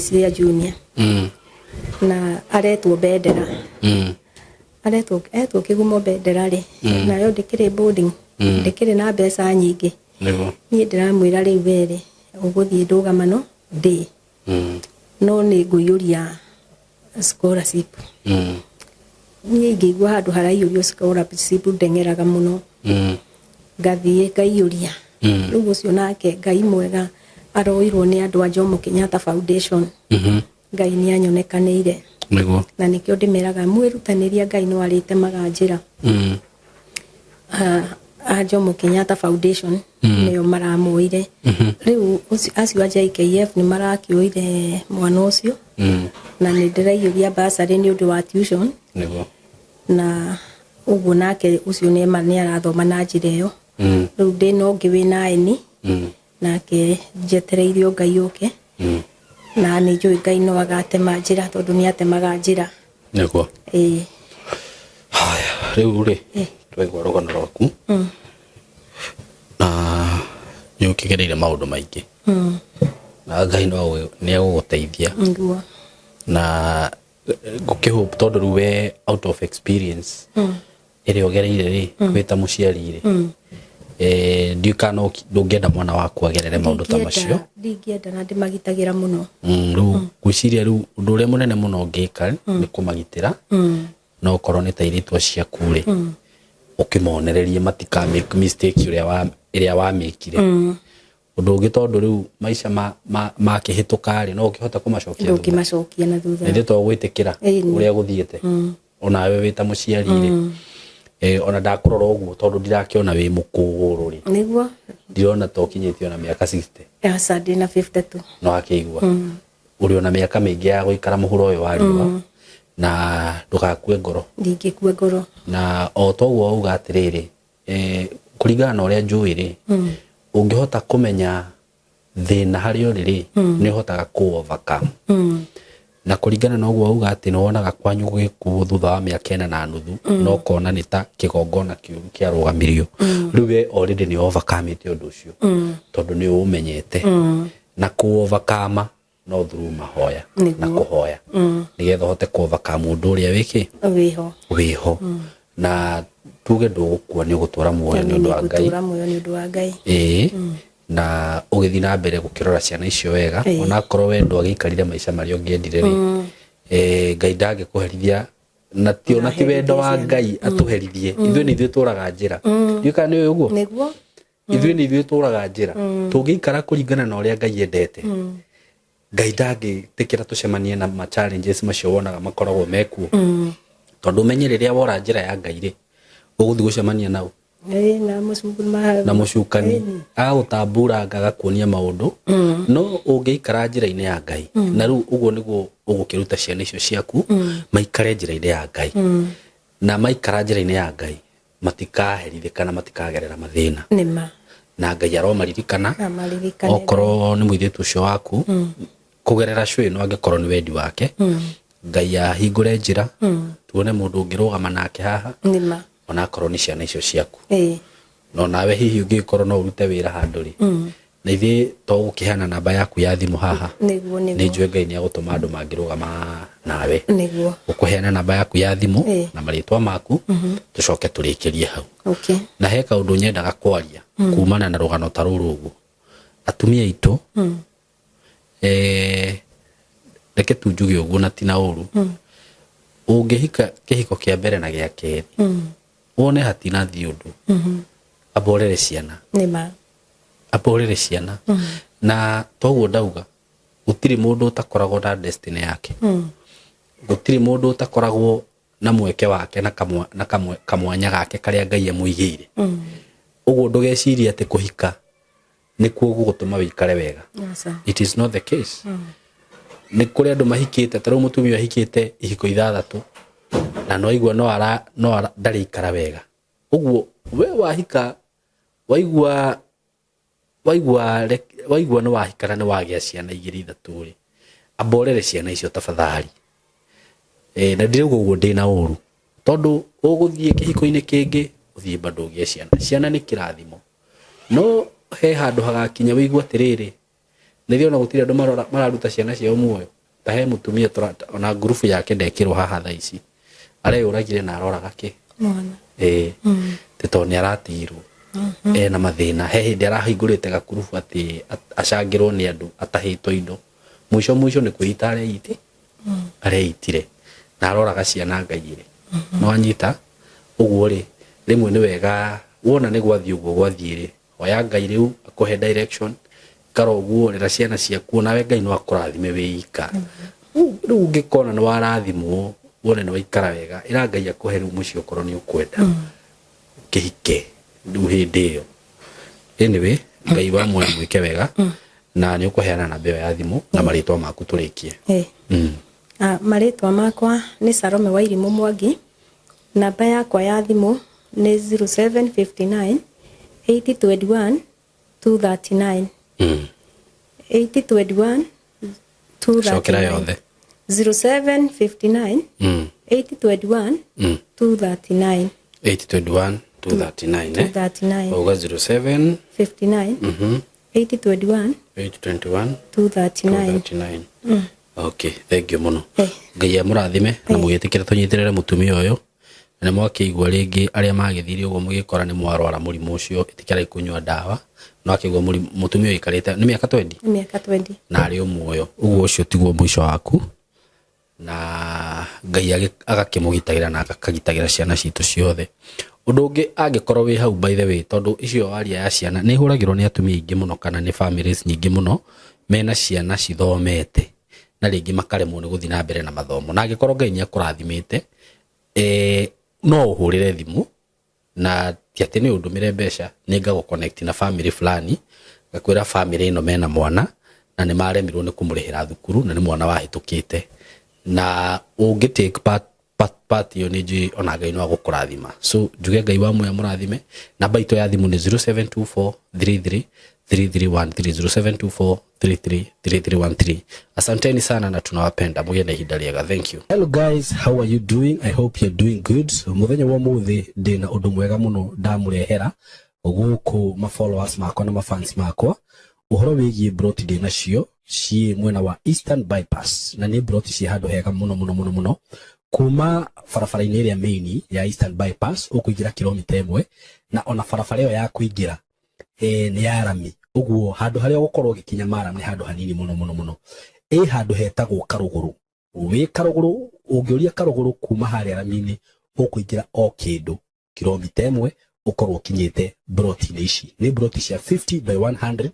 cia junior na aretwo Bendera aretwo Kigumo Bendera ri na yo ndikire boarding ndikire na mbeca nyingi ni ndiramwira riu were uguthie ndugamano ndi no ni nguyuria scholarship ni ngigwa handu haraiyurio scholarship ndengeraga muno ngathie ngaiyuria riu ucio nake Ngai mwega aroirwo ni andu a Jomo Kenyatta Foundation Ngai ni anyonekanire na nikio ndimeraga mwirutaniria Ngai no aritemaga njira a Jomo Kenyatta Foundation niyo maramuire riu acio a JKF ni marakioire mwana ucio na ni ndiraiyuria basari ni undu wa tuition na uguo nake ucio ni arathoma na njira iyo riu ndino ngiwi naeni nake njetereirio Ngai uke na ni njui Ngai no agatema njira tondu ni atemaga njira niguo haya riu ri twegwa rugano rwaku na ni ukigereire maundu maingi na Ngai no ni aguguteithia na ngukihope tondu riu we out of experience iri ugereire ri wita muciari ri ndiukano ndungenda mwana waku agerere maundu ta macio ndingienda na ndimagitagira muno riu gwiciria riu undu uria munene muno ngika ni kumagitira no korwo ni tairitu ciaku ri ukimonererie matika make mistake iria wa mekire undu ungi tondu riu maisha makihituka ri no ukihota kumacokia ndukimacokia na thutha ndi to gwitikira uria guthiete onawe wita muciari ri ona ndakurora uguo tondu ndirakiona wi mukuguru ri niguo ndirona to kinyitio na miaka 60 sadi na 52 no akigwa uri ona miaka mingi ya guikara muhuro uyu wa riwa na ndugakue ngoro ndingikue ngoro na o toguo uga atiriri kuringana na uria njui ri ungihota kumenya thina hari uri ri ni hotaga ku overcome na kuringana na uguo uga ati no wonaga kwanyu gikuo thutha wa miaka 4.5 no kona ni ta kigongona kiuru kia rugamirio riwe already ni overcome te undu ucio tondu ni umenyete na ku overcome no through mahoya na kuhoya nigetha hote ku overcome undu uria wiki wiho na tuge ndugukua ni gutwara muoyo ni undu wa Ngai na ugithi na mbere gukirora ciana icio wega ona korwo wendo agikarire maica mari ongiendire Ngai ndangikuherithia na ti ona ti wendo wa Ngai atuherithie ithuĩ ni ithuĩ tũraga njĩra ndika nĩ ũguo nĩguo ithuĩ ni ithuĩ tũraga njĩra tũngĩikara kũringana na ũrĩa Ngai endete Ngai ndangĩtĩkĩra tũcemanie na ma challenges macio wonaga makoragwo mekuo tondu menye rĩrĩa wora njĩra ya Ngai rĩ ũgũthi gũcemania nao na mucukani agutambura agakuonia maundu no ungiikara njira-ini ya Ngai na riu uguo niguo ugukiruta ciana icio ciaku maikare njira-ini ya Ngai na maikara njira-ini ya Ngai matikaherithika na matikagerera mathina na Ngai aromaririkana okorwo ni muithitu ucio waku kugerera cui no angikorwo ni wendi wake Ngai ahingure njira tuone mundu ungirugama nake haha ona korwo ni ciana icio ciaku no nawe hihi ungikorwo no urute wira handu ri na ithi to gukihana namba yaku ya thimu haha ni njue Ngai ni agutuma andu mangirugama nawe ukuheana namba yaku ya thimu na maritwa maku tucoke turikirie hau na he kaundu nyendaga kwaria kumana na rugano ta ruru uguo atumia itu reke tunjuge uguo na tina uru ungihika kihiko kia mbere na gia keri wone hatina thiundu aborere ciana aborere ciana na toguo ndauga gutiri mundu utakoragwo na destiny yake gutiri mundu utakoragwo na mweke wake na kamwanya gake karia Ngai amuigire uguo ndugeciria ati kuhika nikuo gugutuma wikare wega it is not the case ni kuri andu mahikite taro mutumia ahikite ihiko 6 na no igua no ndari ikara wega uguo we wahika waigua no wahikara ni wagia ciana 2-3 ri aborere ciana icio tafadhali na ndirugo uguo ndina uru tondu uguthie kihiko-ini kingi uthie bado ugie ciana ni kirathimo no he handu hagakinya wigua tiriri nithio na gutire andu mararuta ciana ciao muoyo ta he mutumia ona group yake ndekirwo haha tha ici areyuragire na aroraga ki mwana tito ni aratirwo na mathina he hindi arahingurite gakurubu ati acangirwo ni andu atahitwo indo mwisho ni kwita areitire na aroraga ciana Ngaire no anyita uguo ri rimwe ni wega wona ni gwathie uguo gwathie ri oya Ngai riu akuhe direction karo uguo rira ciana ciaku nawe Ngai no akurathime wika riu ngikona ni warathimwo wone ni waikara wega ira Ngai akuhe riu mucio korwo ni ukwenda kihike riu hindi iyo anyway Ngai wa mwe mwike wega na ni ukuheana namba ya thimu na maritwa maku turikie maritwa makwa ni Salome Wairimu Mwangi namba yakwa ya thimu ni 0759 8021 239 8021 239 0759 8021 239 821 239 oga 07 59 821 239 okay thank you muno Ngai amurathime na mugitikira tunyitirire mutumia uyu na mwakigwa ringi aria magithire uguo mugikora ni mwarwara murimu ucio itikira ikunywa dawa no akigwa mutumia ikarite ni miaka 20 na ari umuoyo uguo ucio tiguo mwisho waku na Ngai agakimugitagira na akagitagira ciana citu ciothe undu ungi angikorwo wi hau by the way tondu icio aria ya ciana ni huragirwo ni atumia ingi muno kana ni families nyingi muno mena ciana cithomete na ringi makaremwo ni guthi na mbere na mathomo na angikorwo Ngai ni akurathimite no uhurire thimu na tiate ni undumire mbeca ni ngago connect na family fulani gakwira family ino mena mwana na ni maremirwo ni kumurihira thukuru na ni mwana wahitukite na ungi take part yo niji ona Ngai no agukurathima. So njuge Ngai wa muya murathime. Namba itu ya thimu ni 0724 33 3313 0724 Asanteni sana na tunawapenda. Mugende ihinda riega. Thank you. Hello guys, how are you doing? I hope you're doing good. Muthenya wa muthi ndina undu mwega muno ndamurehera guku ma followers makwa na ma fans makwa. Uhoro wigie broti ndina cio ci mwena wa Eastern Bypass na ni broti ci handu hega muno kuma farafara-ini iria main ya Eastern Bypass ukuingira kilomita 1 na ona farafara iyo ya kuingira ni ya rami. Uguo handu haria gukorwo gikinya Mara ni handu hanini muno handu hetagwo Karuguru. Wi Karuguru ungiuria Karuguru kuma haria rami-ini ukuingira o kindu kilomita 1 ukorwo kinyite broti ici ni broti cia 50 by 100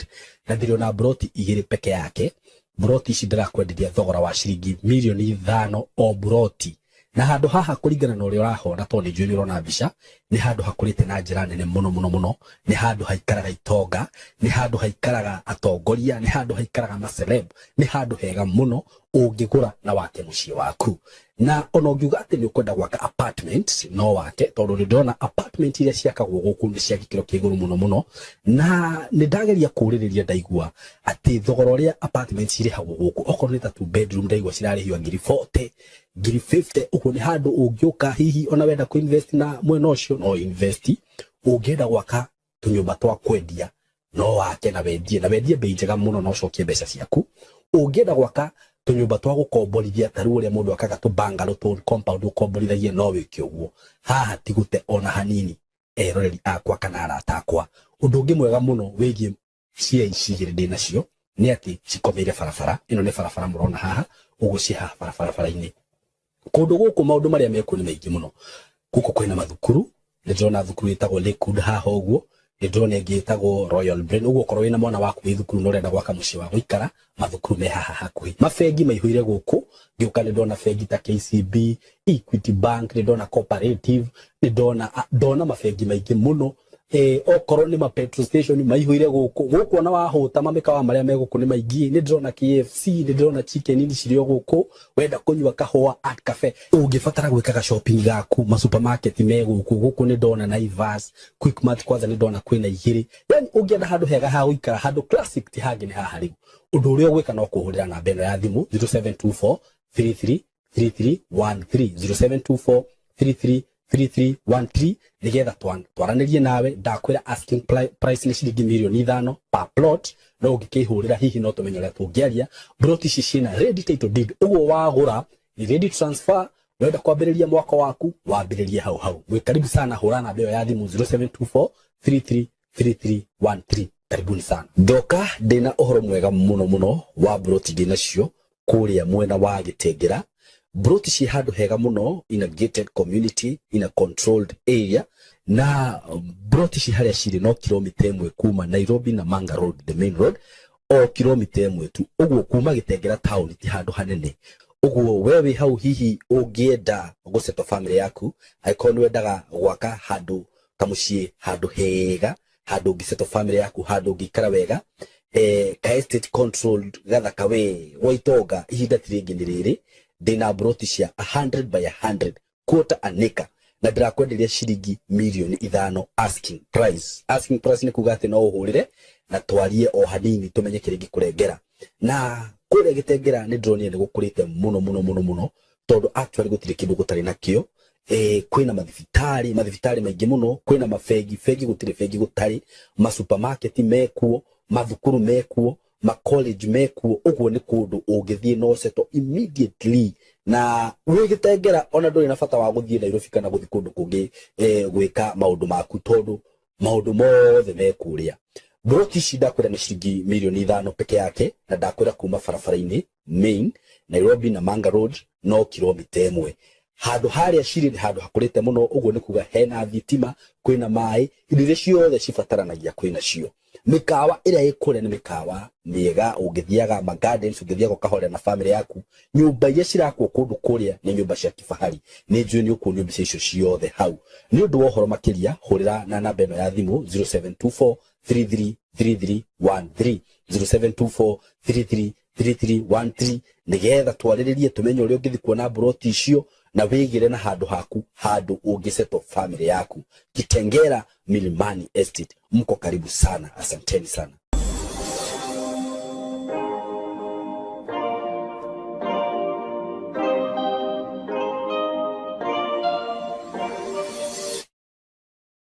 na ndiriona broti igiri peke yake. Broti ici ndirakwenderia thogora wa ciringi milioni 5 o broti. Na handu haha kuringana na uria urahona to ni njui urona mbica ni handu hakurite na njira nene muno ni handu haikaraga itonga ni handu haikaraga atongoria ni handu haikaraga ma celeb ni handu hega muno ungigura na wake mucii waku. Na ona ungiuga ati ni ukwenda gwaka apartment no wake tondu ni ndona apartment iria ciakagwo guku ni cia gikiro kia iguru muno na ni ndageria kuririria ndaigua ati thogora uria apartment irihagwo guku okorwo ni ta 2 bedroom ndaigua cirarihio ngiri 40 ngiri 50. Uko ni handu ungiuka hihi ona wenda ku invest na mwena ucio no invest. Ungienda gwaka tunyumba twa kwendia no wake na wendie bei njega muno no cokie mbeca ciaku. Ungienda gwaka tunyumba twa gukomborithia taru uria mundu akaga tu bungalow tu compound ukomborithagie no wike uguo. Haha tigute ona hanini roreri akwa kana arata akwa. Undu ungi mwega muno wigie cia ici igiri ndina cio ni ati cikomeire barabara. Ino ni barabara murona haha uguciha barabara-ini. Kundu guku maundu maria meku ni maingi muno. Guku kwina mathukuru ndona thukuru itagwo Lakewood haha uguo ndona ingi itagwo Royal Brain. Uguo korwo wina mwana waku wi thukuru no renda gwaka mucii wa guikara mathukuru me haha hakuhi. Mafengi maihuire guku ngiuka ndona fengi ta KCB, Equity Bank, ndona Cooperative, ndona mafengi maingi muno. Okorwo ni ma petrol station maihuire guku ona wahuta mamikawa maria me guku ni maingi. Ni ndona KFC, ni ndona chicken ni cirio guku. Wenda kunywa kahua at cafe ungifatara gwikaga shopping gaku ma supermarket me guku ni ndona Naivas, Quickmart kwanza ni ndona kwina igiri. Yani ungienda handu hega ha guikara handu classic ti hangi ni haha riu. Undu uria gwika no kuhurira na beno ya thimu 0724 33 3313 0724 33 3313 nigetha twaranirie nawe. Ndakwira asking price ni ciringi milioni 5 per plot. No ungikihurira hihi no tumenye uria tungiaria. Broti ici cina ready title deed. Uguo wagura ni ready transfer. Wenda kwambiriria mwaka waku wambiririe hau. Mwe karibu sana, hura na beo ya thimu 0724 33 3313. Karibuni sana. Ndoka ndina uhoro mwega muno wa broti ndina cio kuria mwena wa Gitengera. Broti ci handu hega muno in a gated community, in a controlled area. Na broti ci haria ciri no kilomita 1 kuma Nairobi na Manga Road, the main road, o kilomita 1 tu. Uguo kuma Gitengera town ti handu hanene. Uguo wewe hau hihi ungienda guceto family yaku aikonu wendaga gwaka handu kamucii handu hega, handu ngiceto family yaku handu ngikara wega, ka estate controlled gathaka we waitonga ihinda tiringi ni riri. Ndina broti cia 100 by 100 quarter an acre na ndirakwenderia ciringi milioni 5 asking price ni kuga ati no uhurire na twarie o hanini tumenye kiringi kurengera. Na kuria Gitengera ni ndronie ni gukurite muno tondu actually gutire kindu gutari nakio. Kwina mathibitari maingi muno, kwina mafegi gutire fegi gutari, ma supermarket mekuo, mathukuru mekuo, ma college mekuo. Uguo ni kundu ungithie no seto immediately. Na wi Gitengera ona nduri na bata wa guthie Nairobi kana guthie kundu kungi gwika maundu maku tondu maundu mothe mekuria. Broti ici ndakwira ni ciringi milioni 5 peke yake na ndakwira kuma barabara-ini main Nairobi na Manga Road no kilomita 1. Handu haria ciri ni handu hakurite muno. Uguo ni kuga hena thitima, kwina mai, indo ciothe cibataranagia kwina cio. Mikawa ira ikuria ni mikawa miega ungithiaga ma gardens, ungithiaga ukahorera na family yaku. Nyumba iria cirakwo kundu kuria ni nyumba cia kifahari. Ni njui ni uku nyumba icio ciothe hau. Ni undu wa uhoro makiria hurira na namba eno ya thimu 0724 33 3313 0724 33 3313 nigetha twariririe tumenye uri ungithi kuona broti icio na wigire na handu haku handu ungiseto family yaku. Kitengela Milimani Estate, mko karibu sana, asanteni sana.